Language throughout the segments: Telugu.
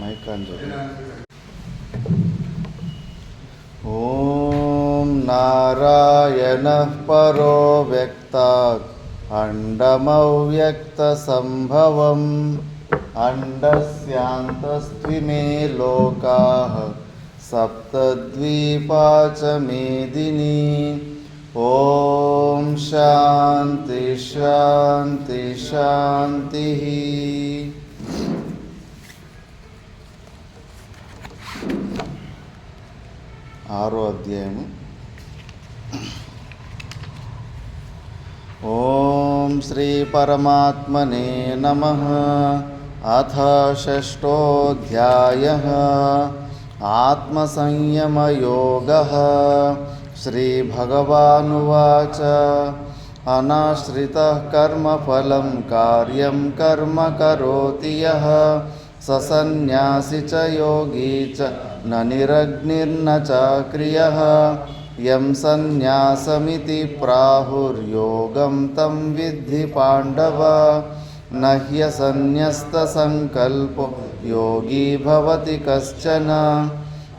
మైక్ ఆన్ చేయండి. ఓం నారాయణః పరో వ్యక్తాత్ అండమవ్యక్త సంభవం అండస్యాంతస్త్విమే లోకాః సప్తద్వీపా చ మేదినీ. ఓం శాంతి శాంతి శాంతి. ఆరో అధ్యాయము. ఓం శ్రీ పరమాత్మనే నమః. అథ షష్ఠోऽధ్యాయః. ఆత్మసంయమయోగః. శ్రీభగవానువాచ అనాశ్రితః కర్మఫలం కార్యం కర్మ కరోతి యః స సన్యాసి చ యోగి చ న నిరగ్నిర్న చాక్రియః. యం సన్యాసమితి ప్రాహుర్యోగం తం విద్ధి పాండవ. న హ్యసన్యస్తసంకల్పో యోగీ భవతి కశ్చన.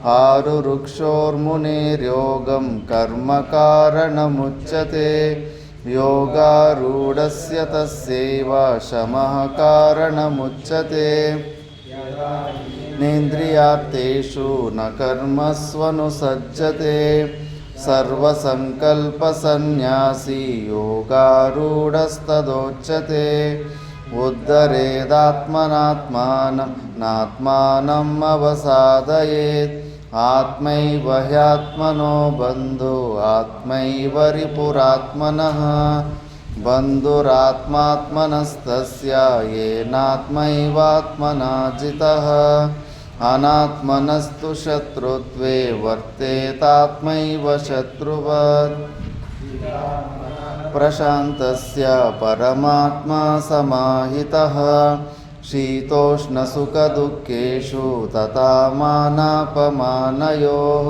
ఆరురుక్షోర్మునేర్యోగం కర్మ కారణముచ్యతే. యోగారూఢస్య తస్యైవ శమః కారణముచ్యతే. నేంద్రియార్థేషు న కర్మస్వనుసజ్జతే. సర్వసంకల్పసన్యాసీ యోగారూఢస్తదోచ్యతే. ఉద్ధరేదాత్మనాత్మానం నాత్మానం అవసాదయేత్. ఆత్మైవ హ్యాత్మనో బంధు ఆత్మైవ రిపురాత్మనః. బంధురాత్మాత్మనస్తస్య యేనాత్మైవాత్మనా జితః. అనాత్మనస్తు శత్రుత్వే వర్తేతాత్మైవ శత్రువత్. ప్రశాంతస్య పరమాత్మా సమాహితః. శీతోష్ణసుఖదుఃఖేషు తథా మానాపమానయోః.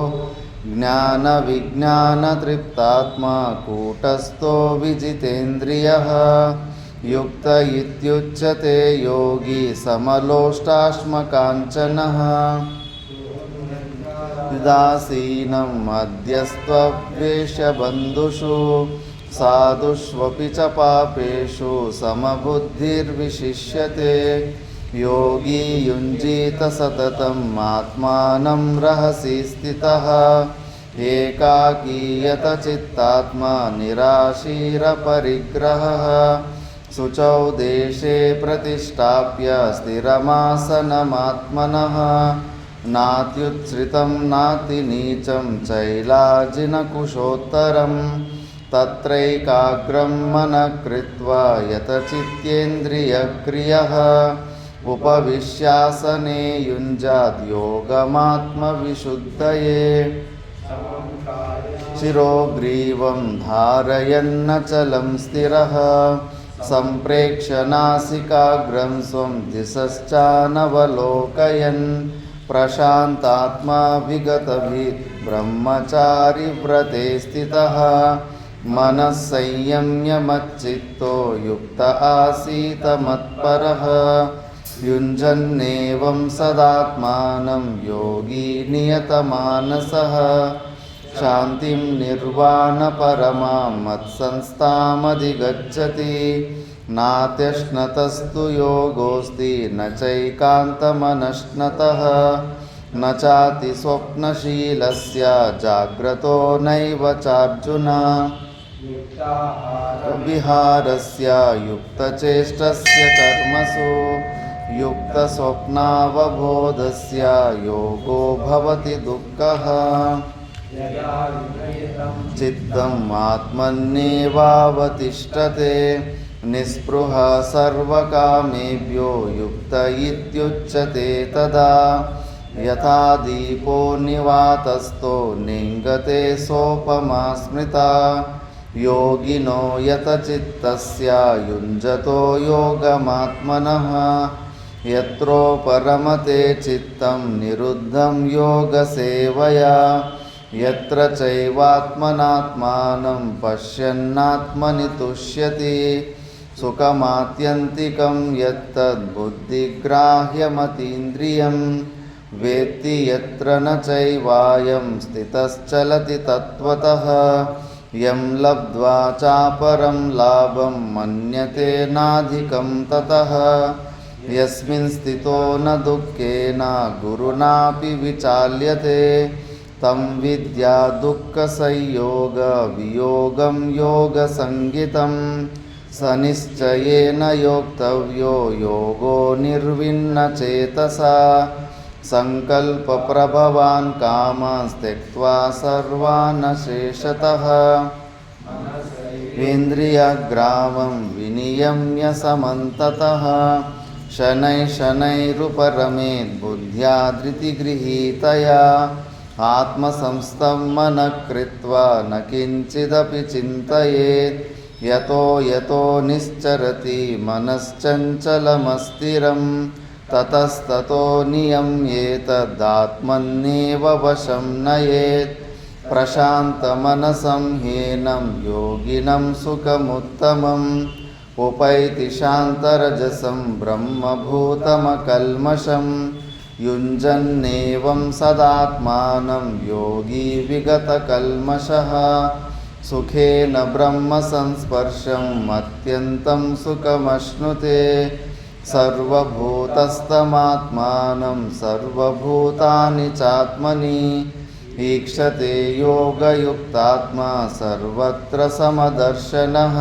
జ్ఞానవిజ్ఞానతృప్తాత్మా కూటస్థో విజితేంద్రియః. యుక్త ఇత్యుచ్యతే యోగి సమలోష్టాశ్మకాంచనః. ఉదాసీనం మధ్యస్త్వద్వేషబంధుషు సాధుష్వపి చ పాపేషు సమబుద్ధిర్విశిష్యతే. యోగి యుంజీత సతతం ఆత్మానం రహసి స్థితః. ఏకాకీయత చిత్తాత్మా నిరాశీరపరిగ్రహః. శుచౌ దేశే ప్రతిష్టాప్య స్థిరమాసనమాత్మనః. నాత్యుత్సృతం నాతి నీచం చైలాజినకుశోత్తరం. తత్రైకాగ్రం మనః కృత్వా యతచిత్తేంద్రియక్రియః. ఉపవిశ్యాసనే యుంజాద్ యోగమాత్మవిశుద్ధయే. శిరోగ్రీవం ధారయన్నచలం స్థిరః. సంప్రేక్ష్య నాసికాగ్రం స్వం దిశశ్చానవలోకయన్. ప్రశాంతాత్మా విగతభీర్ బ్రహ్మచారి వ్రతే స్థితః. మనః సంయమ్య మచ్చిత్తో యుక్త ఆసీత మత్పరః. యుంజన్నేవం సదాత్మానం యోగి నియతమానసః. శాంతిం నిర్వాణపరమాం మత్సంస్థామధిగచ్చతి. నాత్యశ్నతస్తు యోగోస్తి న చైకాంతమనశ్నతః. న చాతి స్వప్నశీలస్య జాగ్రతో నైవ చార్జున. విహారస్య యుక్తచేష్టస్య కర్మసు. యుక్తస్వప్నావబోధస్య యోగో భవతి దుఃఖః. చిత్తం ఆత్మన్యేవావతిష్ఠతే. నిస్పృహ సర్వకామేభ్యో యుక్త ఇత్యుచ్యతే తదా. యథా దీపో నివాతస్థో నింగతే సోపమా స్మృతా. యోగినో యతచిత్తస్య యుంజతో యోగమాత్మనః. యత్రో పరమతే చిత్తం నిరుద్ధం యోగసేవయా. यत्र चैवात्मनात्मानं पश्यन्नात्मनि तुष्यति सुखमात्यन्तिकं यत्तद्बुद्धिग्राह्यमतीन्द्रियं वेत्ति यत्र न चैवायं स्थितश्चलति तत्त्वतः यं लब्ध्वा चापरं लाभं मन्यते नाधिकं ततः यस्मिन् स्थितो न दुःखेन गुरुणापि विचाल्यते तं विद्या दुःखसंयोगवियोगं योगसंज्ञितं स निश्चयेन योक्तव्यो योगो निर्विण्णचेतसा संकल्पप्रभवान् कामान् त्यक्त्वा सर्वान् शेषतः इन्द्रियग्रामं विनियम्य समन्ततः शनैः शनैरुपरमेत् बुद्ध्या धृतिगृहीतया आत्मसंस्थं मनः कृत्वा न किञ्चिदपि चिन्तयेत् यतो यतो निश्चरति मनश्चञ्चलमस्थिरं ततस्ततो नियम्येतदात्मन्येव वशं नयेत् प्रशान्तमनसं ह्येनं योगिनं सुखमुत्तमम् उपैति शान्तरजसं ब्रह्मभूतमकल्मषं युञ्जन्नेवं सदात्मानं योगी विगतकल्मषः सुखेन ब्रह्मसंस्पर्शम् अत्यन्तं सुखमश्नुते सर्वभूतस्थमात्मानं सर्वभूतानि चात्मनि ईक्षते योगयुक्तात्मा सर्वत्र समदर्शनः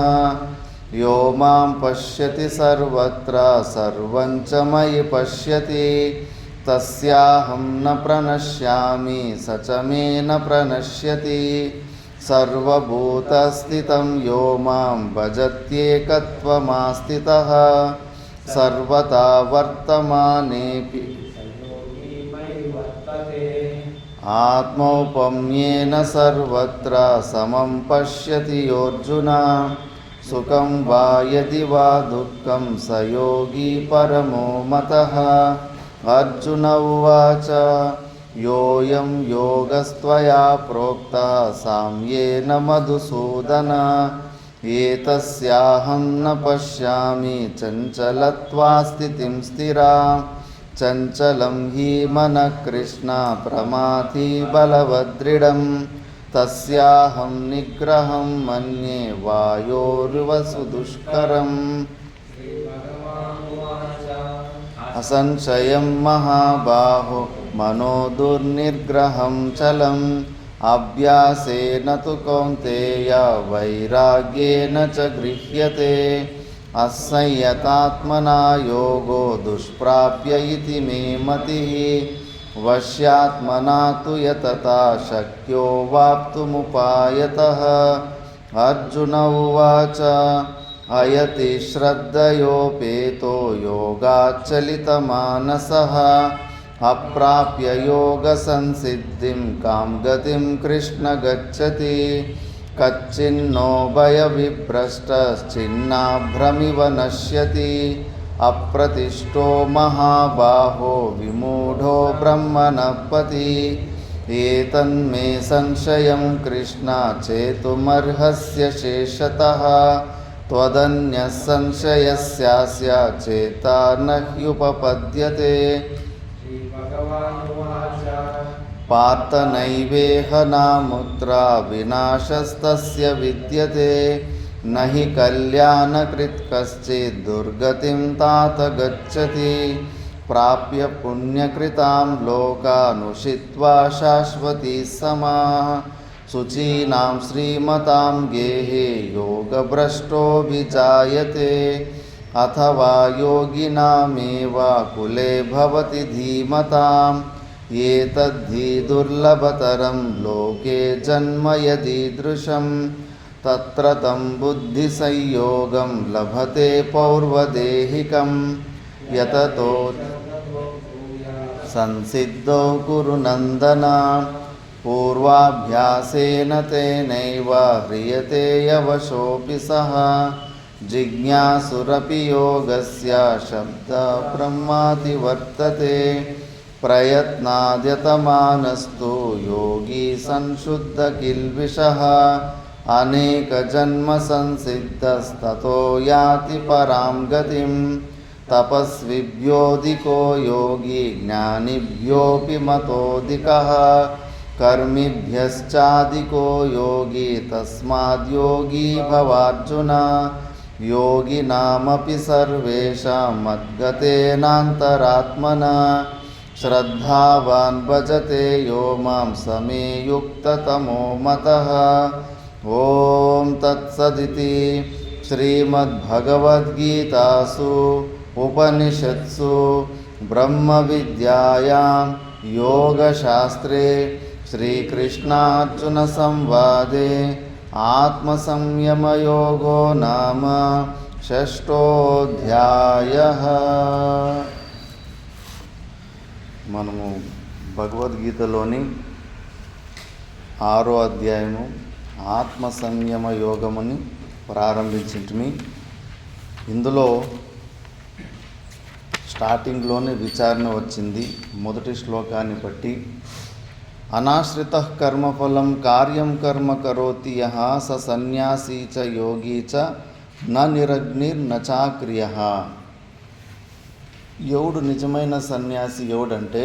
यो मां पश्यति सर्वत्र सर्वं च मयि पश्यति तस्याहं न प्रणश्यामि स च मे न प्रणश्यति सर्वभूतस्थितं यो मां भजत्येकत्वमास्थितः सर्वथा वर्तमानेऽपि आत्मौपम्येन सर्वत्र समं पश्यति योऽर्जुन सुखं वा यदि वा दुःखं स योगी परमो मतः अर्जुन उवाच योऽयं योगस्त्वया प्रोक्तः साम्येन मधुसूदन एतस्याहं न पश्यामि चञ्चलत्वास्थितिं स्थिरां चञ्चलं हि मनः कृष्ण प्रमाथि बलवदृढं तस्याहं निग्रहं मन्ये वायोर्वसु दुष्करम् असंशयं महाबाहो मनो दुर्निग्रहं चलम् अभ्यासेन तु कौन्तेय वैराग्येन च गृह्यते असंयतात्मना योगो दुष्प्राप्य इति मे मतिः वश्यात्मना तु यतता शक्यो वाप्तुमुपायतः अर्जुन उवाच अयति श्रद्धयोपेतो योगाच्चलितमानसः अप्राप्य योगसंसिद्धिं कां गतिं कृष्ण गच्छति कच्चिन्नो भयविभ्रष्टश्चिन्नाभ्रमिव नश्यति अप्रतिष्ठो महाबाहो विमूढो ब्रह्मणः पथि एतन्मे संशयं कृष्ण चेतुमर्हस्य शेषतः त्वदन्यः संशयस्यास्य चेता न ह्युपपद्यते पार्थ नैवेह नामुत्रा विनाशस्तस्य विद्यते न हि कल्याणकृत् कश्चित् दुर्गतिं तात गच्छति प्राप्य पुण्यकृतां लोकानुषित्वा शाश्वती समाः शुचीनां श्रीमतां गेहे योगभ्रष्टोऽभिजायते अथवा योगिनामेव कुले भवति धीमताम् एतद्धि दुर्लभतरं लोके जन्म यदीदृशं तत्र तं बुद्धिसंयोगं लभते पौर्वदेहिकं यततो संसिद्धौ कुरु नन्दन पूर्वाभ्यासेन तेनैव ह्रियते यवशोऽपि सः जिज्ञासुरपि योगस्य शब्दब्रह्माति वर्तते ప్రయత్నాద్యతమానస్తు యోగి సంశుద్ధ కిల్బిషః అనేకజన్మ సంసిద్ధస్తతో యాతి పరాం గతిం తపస్విభ్యోధికో యోగి జ్ఞానిభ్యోపి మతోధికః కర్మిభ్యశ్చాధికో యోగి తస్మాద్యోగి భవార్జున యోగినామపి సర్వేషాం మద్గతేనాంతరాత్మనా శ్రద్ధావాన్ భజతే యో మాం సమే యుక్తతమో మతః. ఓం తత్సదితి. శ్రీమద్భగవద్గీతాసు ఉపనిషత్సు బ్రహ్మ విద్యాయాం యోగశాస్త్రే శ్రీకృష్ణార్జున సంవాదే ఆత్మసంయమయోగో నామ షష్ఠోధ్యాయః. మనము భగవద్గీతలోని 6వ అధ్యాయము ఆత్మ సంయమ యోగముని ప్రారంభించింటిమి. ఇందులో స్టార్టింగ్లోనే విచారణ వచ్చింది. మొదటి శ్లోకాన్ని బట్టి అనాశ్రితః కర్మఫలం కార్యం కర్మ కరోతి యః స సన్యాసీ చ యోగి చ న నిరగ్నిర్ న చాక్రియః. ఎవడు నిజమైన సన్యాసి ఎవడంటే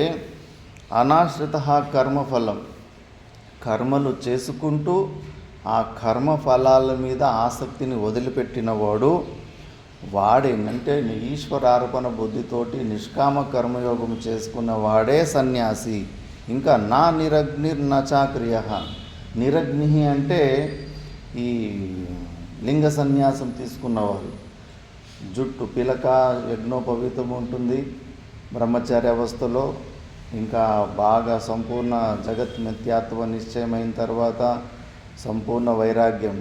అనాశ్రితః కర్మఫలం, కర్మలు చేసుకుంటూ ఆ కర్మ ఫలాల మీద ఆసక్తిని వదిలిపెట్టినవాడు వాడేంటంటే ఈశ్వరార్పణ బుద్ధితోటి నిష్కామ కర్మయోగం చేసుకున్న వాడే సన్యాసి. ఇంకా నా నిరగ్నిర్ నచాక్రియ. నిరగ్ని అంటే ఈ లింగ సన్యాసం తీసుకున్నవారు, జుట్టు పిలక యజ్ఞోపవీతం ఉంటుంది బ్రహ్మచార్య అవస్థలో. ఇంకా బాగా సంపూర్ణ జగత్ మిథ్యాత్వ నిశ్చయమైన తర్వాత సంపూర్ణ వైరాగ్యం,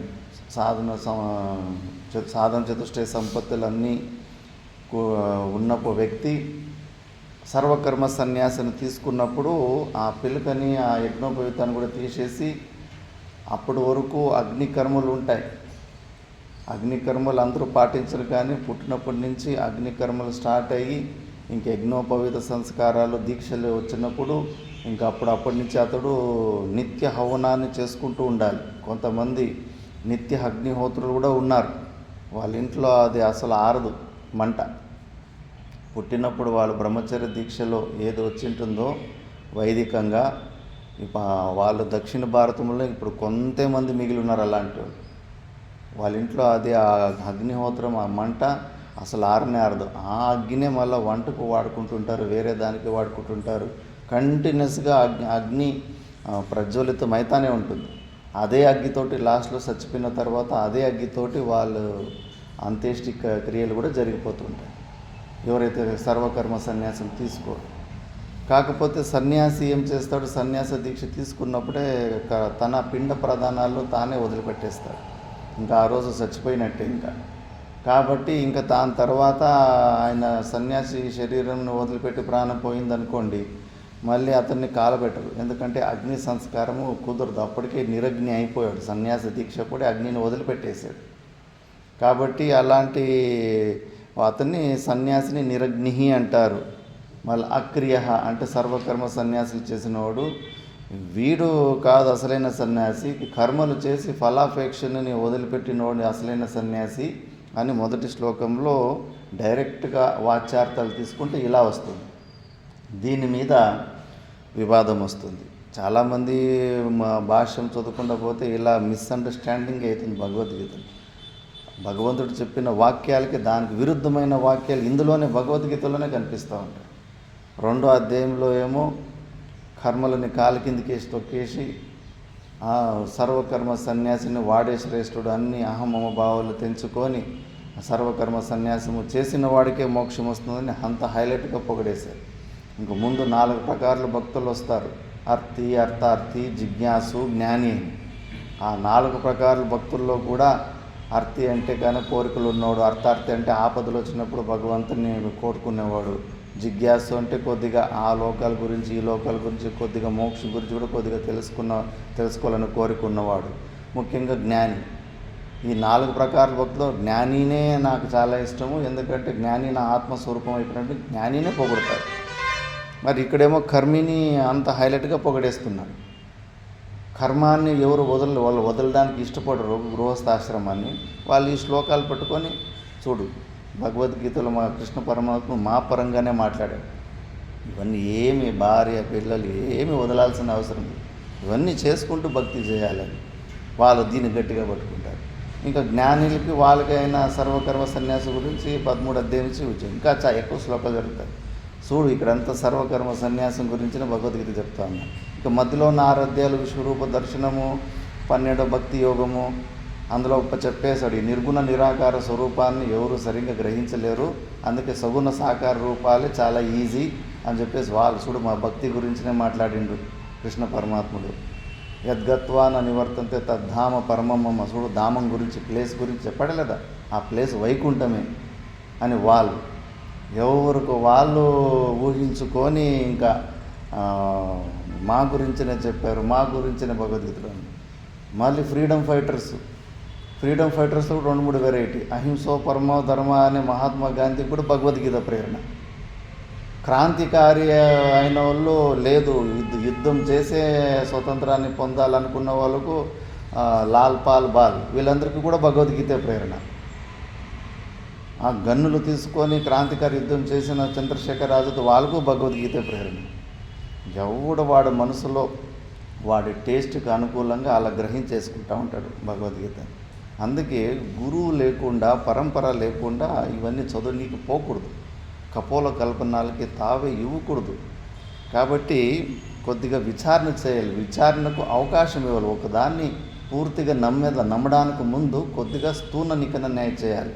సాధన చతుష్టయ సంపత్తులన్నీ ఉన్నప్పుడు వ్యక్తి సర్వకర్మ సన్యాసిని తీసుకున్నప్పుడు ఆ పిలకని ఆ యజ్ఞోపవీతాన్ని కూడా తీసేసి అప్పటి వరకు అగ్నికర్మలు ఉంటాయి. అగ్నికర్మలు అందరూ పాటించరు, కానీ పుట్టినప్పటి నుంచి అగ్నికర్మలు స్టార్ట్ అయ్యి ఇంక యజ్ఞోపవీత సంస్కారాలు దీక్షలు వచ్చినప్పుడు ఇంకా అప్పటి నుంచి అతడు నిత్య హవనాన్ని చేసుకుంటూ ఉండాలి. కొంతమంది నిత్య అగ్నిహోత్రులు కూడా ఉన్నారు, వాళ్ళ ఇంట్లో అది అసలు ఆరదు మంట. పుట్టినప్పుడు వాళ్ళు బ్రహ్మచర్య దీక్షలో ఏది వచ్చింటుందో వైదికంగా, వాళ్ళు దక్షిణ భారతంలో ఇప్పుడు కొంతమంది మిగిలి ఉన్నారు అలాంటి వాళ్ళ ఇంట్లో అది ఆ అగ్నిహోత్రం ఆ మంట అసలు ఆరనే ఆరదు. ఆ అగ్గినే మళ్ళీ వంటకు వాడుకుంటుంటారు, వేరే దానికి వాడుకుంటుంటారు. కంటిన్యూస్గా అగ్ని ప్రజ్వలితం అయితేనే ఉంటుంది. అదే అగ్గితోటి లాస్ట్లో చచ్చిపోయిన తర్వాత అదే అగ్గితోటి వాళ్ళు అంత్యేష్టి క్రియలు కూడా జరిగిపోతుంటాయి ఎవరైతే సర్వకర్మ సన్యాసం తీసుకోరు. కాకపోతే సన్యాసి ఏం చేస్తాడు, సన్యాస దీక్ష తీసుకున్నప్పుడే తన పిండ ప్రధానాల్లో తానే వదిలిపెట్టేస్తాడు. ఇంకా ఆ రోజు చచ్చిపోయినట్టే ఇంకా. కాబట్టి ఇంకా దాని తర్వాత ఆయన సన్యాసి శరీరంను వదిలిపెట్టి ప్రాణం పోయిందనుకోండి, మళ్ళీ అతన్ని కాలబెట్టరు. ఎందుకంటే అగ్ని సంస్కారము కుదరదు. అప్పటికే నిరగ్ని అయిపోయాడు, సన్యాస దీక్ష కూడా అగ్నిని వదిలిపెట్టేశాడు. కాబట్టి అలాంటి అతన్ని సన్యాసిని నిరగ్ని అంటారు. మళ్ళీ అక్రియ అంటే సర్వకర్మ సన్యాసులు చేసినవాడు వీడు కాదు అసలైన సన్యాసి. కర్మలు చేసి ఫలాపేక్షని వదిలిపెట్టినవాడిని అసలైన సన్యాసి అని మొదటి శ్లోకంలో డైరెక్ట్గా వాచ్యార్థాలు తీసుకుంటే ఇలా వస్తుంది. దీని మీద వివాదం వస్తుంది. చాలామంది భాష్యం చదువుకుండా పోతే ఇలా మిస్అండర్స్టాండింగ్ అవుతుంది భగవద్గీత. భగవంతుడు చెప్పిన వాక్యాలకి దానికి విరుద్ధమైన వాక్యాలు ఇందులోనే భగవద్గీతలోనే కనిపిస్తూ ఉంటాయి. 2వ అధ్యాయంలో ఏమో కర్మలని కాలి కిందికేసి తొక్కేసి సర్వకర్మ సన్యాసిని వాడే శ్రేష్ఠుడు, అన్ని అహమమ భావాలు తెంచుకొని సర్వకర్మ సన్యాసము చేసిన వాడికే మోక్షం వస్తుందని అంత హైలైట్గా పొగడేశారు. ఇంక ముందు 4 ప్రకారాల భక్తులు వస్తారు, అర్థి, అర్థార్థి, జిజ్ఞాసు, జ్ఞాని అని. ఆ 4 ప్రకారాల భక్తుల్లో కూడా అర్థి అంటే కానీ కోరికలు ఉన్నవాడు, అర్థార్థి అంటే ఆపదలు వచ్చినప్పుడు భగవంతుని కోరుకునేవాడు, జిజ్ఞాసు అంటే కొద్దిగా ఆ లోకాల గురించి ఈ లోకాల గురించి కొద్దిగా మోక్షం గురించి కూడా కొద్దిగా తెలుసుకోవాలని కోరిక ఉన్నవాడు, ముఖ్యంగా జ్ఞాని. ఈ 4 ప్రకారాల భక్తులు జ్ఞానినే నాకు చాలా ఇష్టము. ఎందుకంటే జ్ఞాని నా ఆత్మస్వరూపం అయిపోయినట్టు జ్ఞానినే పొగుడతాడు. మరి ఇక్కడేమో కర్మిని అంత హైలైట్గా పొగడేస్తున్నారు. కర్మాన్ని ఎవరు వాళ్ళు వదలడానికి ఇష్టపడరు, గృహస్థాశ్రమాన్ని. వాళ్ళు ఈ శ్లోకాలు పట్టుకొని చూడు, భగవద్గీతలో మా కృష్ణ పరమాత్మ మా పరంగానే మాట్లాడాడు. ఇవన్నీ ఏమి భార్య పిల్లలు ఏమి వదలాల్సిన అవసరం లేదు, ఇవన్నీ చేసుకుంటూ భక్తి చేయాలని వాళ్ళు దీన్ని గట్టిగా పట్టుకుంటారు. ఇంకా జ్ఞానులకి వాళ్ళకైనా సర్వకర్మ సన్యాసం గురించి 13 అధ్యాయం నుంచి ఇంకా ఎక్కువ శ్లోకాలు జరుగుతాయి. చూడు, ఇక్కడంతా సర్వకర్మ సన్యాసం గురించిన భగవద్గీత చెప్తా ఉన్నాను. ఇక మధ్యలో 6 అధ్యాయాలు విశ్వరూప దర్శనము, 12 భక్తి యోగము, అందులో చెప్పేశాడు ఈ నిర్గుణ నిరాకార స్వరూపాన్ని ఎవరు సరిగ్గా గ్రహించలేరు, అందుకే సగుణ సాకార రూపాలే చాలా ఈజీ అని చెప్పేసి వాళ్ళు చూడు మా భక్తి గురించినే మాట్లాడిండు కృష్ణ పరమాత్ముడు. యద్గత్వాన నివర్తంతే తద్ధామ పరమమ్మ. చూడు, ధామం గురించి ప్లేస్ గురించి చెప్పాడు లేదా, ఆ ప్లేస్ వైకుంఠమే అని వాళ్ళు ఎవరికి వాళ్ళు ఊహించుకొని ఇంకా మా గురించినే చెప్పారు, మా గురించినే భగవద్గీతలో. మళ్ళీ ఫ్రీడమ్ ఫైటర్స్లో 2-3 వెరైటీ. అహింసో పరమో ధర్మ అనే మహాత్మా గాంధీకి కూడా భగవద్గీత ప్రేరణ. క్రాంతికారి అయిన వాళ్ళు లేదు, యుద్ధం చేసే స్వతంత్రాన్ని పొందాలనుకున్న వాళ్ళకు లాల్ పాల్ బాల్, వీళ్ళందరికీ కూడా భగవద్గీత ప్రేరణ. ఆ గన్నులు తీసుకొని క్రాంతికారి యుద్ధం చేసిన చంద్రశేఖర్ ఆజాద్ వాళ్ళకు భగవద్గీత ప్రేరణ. ఎవడు వాడి మనసులో వాడి టేస్ట్కి అనుకూలంగా అలా గ్రహించేసుకుంటూ ఉంటాడు భగవద్గీత. అందుకే గురువు లేకుండా, పరంపర లేకుండా ఇవన్నీ చదువునీకి పోకూడదు, కపోల కల్పనాలకి తావే ఇవ్వకూడదు. కాబట్టి కొద్దిగా విచారణ చేయాలి, విచారణకు అవకాశం ఇవ్వాలి. ఒకదాన్ని పూర్తిగా నమ్మడానికి ముందు కొద్దిగా స్థూల నికన చేయాలి.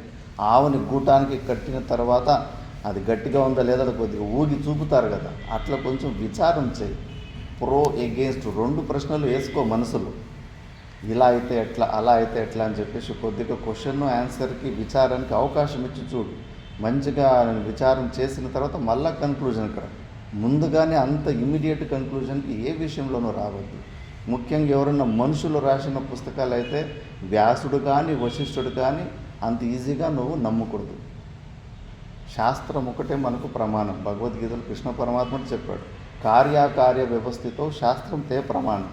ఆవుని గూటానికి కట్టిన తర్వాత అది గట్టిగా ఉందా లేదా కొద్దిగా ఊగి చూపుతారు కదా, అట్లా కొంచెం విచారం చేయి. ప్రో ఎగెయిన్స్ట్ 2 ప్రశ్నలు వేసుకో మనసులో, ఇలా అయితే ఎట్లా, అలా అయితే ఎట్లా అని చెప్పేసి కొద్దిగా క్వశ్చన్ ఆన్సర్కి విచారానికి అవకాశం ఇచ్చి చూడు. మంచిగా విచారం చేసిన తర్వాత మళ్ళీ కన్క్లూజన్కి రా. ముందుగానే అంత ఇమ్మీడియట్ కన్క్లూజన్కి ఏ విషయంలోనూ రావద్దు. ముఖ్యంగా ఎవరన్నా మనుషులు రాసిన పుస్తకాలు అయితే వ్యాసుడు కానీ వశిష్ఠుడు కానీ అంత ఈజీగా నువ్వు నమ్మకూడదు. శాస్త్రం ఒకటే మనకు ప్రమాణం. భగవద్గీతలో కృష్ణ పరమాత్ముడు చెప్పాడు, కార్యాకార్య వ్యవస్థతో శాస్త్రం తే ప్రమాణం.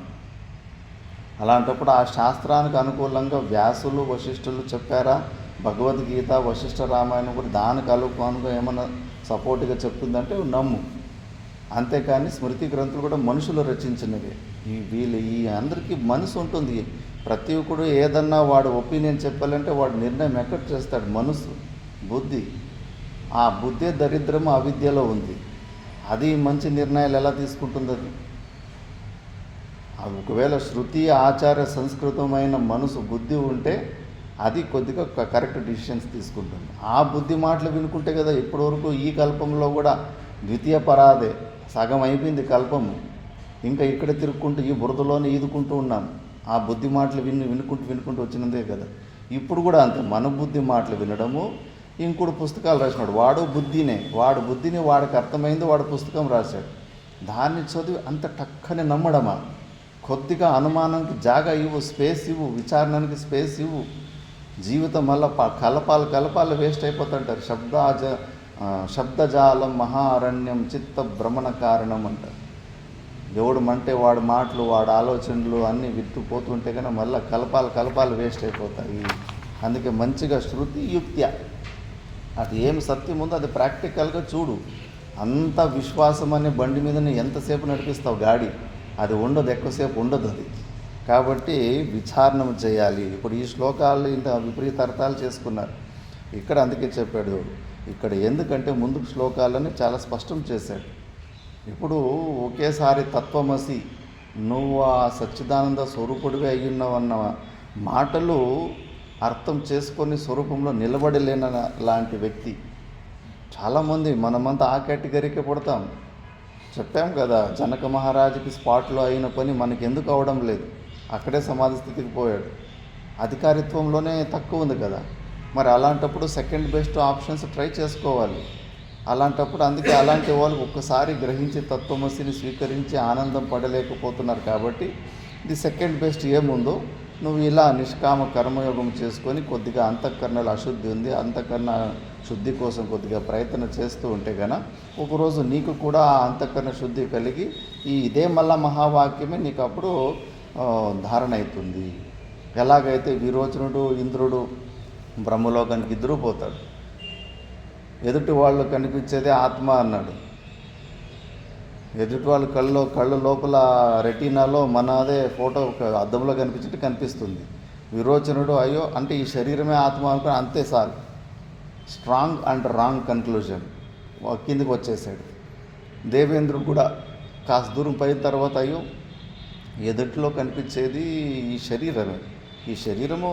అలాంటప్పుడు ఆ శాస్త్రానికి అనుకూలంగా వ్యాసులు వశిష్ఠులు చెప్పారా, భగవద్గీత వశిష్ఠ రామాయణం కూడా దానికి అనుకూలంగా ఏమన్నా సపోర్ట్గా చెప్తుందంటే నమ్ము. అంతేకాని స్మృతి గ్రంథులు కూడా మనుషులు రచించినవి. ఈ అందరికీ మనసు ఉంటుంది. ప్రతి ఒక్కడు ఏదన్నా వాడు ఒపీనియన్ చెప్పాలంటే వాడు నిర్ణయం ఎక్కడ చేస్తాడు, మనసు, బుద్ధి. ఆ బుద్ధే దరిద్రము అవిద్యలో ఉంది. అది మంచి నిర్ణయాలు ఎలా తీసుకుంటుంది అది? ఒకవేళ శృతి ఆచార సంస్కృతమైన మనసు బుద్ధి ఉంటే అది కొద్దిగా కరెక్ట్ డిసిషన్స్ తీసుకుంటుంది. ఆ బుద్ధి మాటలు వినుకుంటే కదా ఇప్పటివరకు ఈ కల్పంలో కూడా ద్వితీయ పరాదే సగం అయిపోయింది కల్పము. ఇంకా ఇక్కడ తిరుక్కుంటూ ఈ బురదలోనే ఈదుకుంటూ ఉన్నాం. ఆ బుద్ధి మాటలు వినుకుంటూ వచ్చినందే కదా. ఇప్పుడు కూడా అంతే, మన బుద్ధి మాటలు వినడము. ఇంకోటి పుస్తకాలు రాసినాడు, వాడు బుద్ధిని వాడికి అర్థమైంది, వాడు పుస్తకం రాశాడు. దాన్ని చదివి అంత టక్కని నమ్మడమా? కొద్దిగా అనుమానానికి జాగా ఇవ్వు, స్పేస్ ఇవ్వు, విచారణకి స్పేస్ ఇవ్వు. జీవితం మళ్ళీ కలపాలు వేస్ట్ అయిపోతుంటారు. శబ్దజాలం మహారణ్యం చిత్త భ్రమణ కారణం అంటారు. ఎవడు మంటే వాడి మాటలు, వాడి ఆలోచనలు అన్నీ విట్టుపోతుంటే కన్నా మళ్ళీ కలపాలు వేస్ట్ అయిపోతాయి. అందుకే మంచిగా శృతి యుక్త్యా అది ఏం సత్యం ఉందో అది ప్రాక్టికల్గా చూడు. అంత విశ్వాసం అనే బండి మీదనే ఎంతసేపు నడిపిస్తావు గాడి, అది ఉండదు, ఎక్కువసేపు ఉండదు అది. కాబట్టి విచారణ చేయాలి. ఇప్పుడు ఈ శ్లోకాలు ఇంత విపరీత అర్థాలు చేసుకున్నారు ఇక్కడ. అందుకే చెప్పాడు ఇక్కడ, ఎందుకంటే ముందు శ్లోకాలని చాలా స్పష్టం చేశాడు. ఇప్పుడు ఒకేసారి తత్వమసి, నువ్వు ఆ సచ్చిదానంద స్వరూపుడివే అయ్యున్నావన్న మాటలు అర్థం చేసుకొని స్వరూపంలో నిలబడలేన లాంటి వ్యక్తి చాలామంది, మనమంతా ఆ కేటగిరీకే పడతాం. చెప్పాం కదా, జనక మహారాజుకి స్పాట్లో అయిన పని మనకి ఎందుకు అవడం లేదు, అక్కడే సమాధి స్థితికి పోయాడు. అధికారిత్వంలోనే తక్కువ ఉంది కదా. మరి అలాంటప్పుడు సెకండ్ బెస్ట్ ఆప్షన్స్ ట్రై చేసుకోవాలి. అలాంటప్పుడు అందుకే అలాంటి వాళ్ళు ఒక్కసారి గ్రహించి తత్వమసిని స్వీకరించి ఆనందం పడలేకపోతున్నారు. కాబట్టి ఇది సెకండ్ బెస్ట్ ఏముందో నువ్వు ఇలా నిష్కామ కర్మయోగం చేసుకొని కొద్దిగా అంతఃకరణలో అశుద్ధి ఉంది, అంతఃకరణ శుద్ధి కోసం కొద్దిగా ప్రయత్నం చేస్తూ ఉంటే గన ఒకరోజు నీకు కూడా ఆ అంతఃకరణ శుద్ధి కలిగి ఇదే మళ్ళా మహావాక్యమే నీకు అప్పుడు ధారణ అవుతుంది. ఎలాగైతే విరోచనుడు ఇంద్రుడు బ్రహ్మలోకానికి ఇద్దరూ పోతాడు, ఎదుటి వాళ్ళు కనిపించేదే ఆత్మ అన్నాడు. ఎదుటి వాళ్ళు కళ్ళు లోపల రెటీనాలో మనదే ఫోటో అద్దంలో కనిపించినట్టు కనిపిస్తుంది. విరోచనుడు అయ్యో అంటే ఈ శరీరమే ఆత్మ అనుకుని అంతే sir, strong and wrong conclusion కిందికి వచ్చేసాడు. దేవేంద్రుడు కూడా కాస్త దూరం పోయిన తర్వాత అయ్యో ఎదుటిలో కనిపించేది ఈ శరీరమే, ఈ శరీరము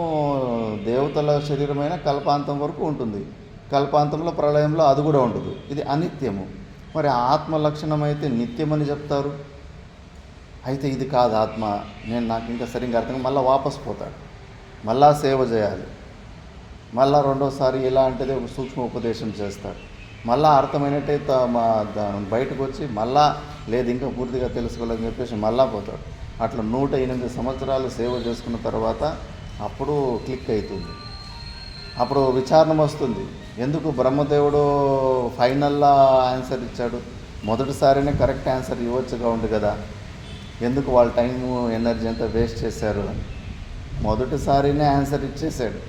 దేవతల శరీరమైన కల్పాంతం వరకు ఉంటుంది, కల్పాంతంలో ప్రళయంలో అది కూడా ఉండదు, ఇది అనిత్యము. మరి ఆత్మ లక్షణం అయితే నిత్యమని చెప్తారు, అయితే ఇది కాదు ఆత్మ, నాకు ఇంకా సరిగ్గా అర్థం. మళ్ళీ వాపసు పోతాడు, మళ్ళా సేవ చేయాలి, మళ్ళా రెండోసారి ఇలా అంటే ఒక సూక్ష్మ ఉపదేశం చేస్తాడు, మళ్ళా అర్థమైనట్టే బయటకు వచ్చి మళ్ళా లేదు ఇంకా పూర్తిగా తెలుసుకోలేదని చెప్పేసి మళ్ళా పోతాడు. అట్లా 108 సంవత్సరాలు సేవ చేసుకున్న తర్వాత అప్పుడు క్లిక్ అవుతుంది. అప్పుడు విచారణ వస్తుంది, ఎందుకు బ్రహ్మదేవుడు ఫైనల్లా ఆన్సర్ ఇచ్చాడు, మొదటిసారినే కరెక్ట్ ఆన్సర్ ఇవ్వచ్చుగా ఉంది కదా, ఎందుకు వాళ్ళ టైము ఎనర్జీ అంతా వేస్ట్ చేశారు అని మొదటిసారినే ఆన్సర్ ఇచ్చేశాడు.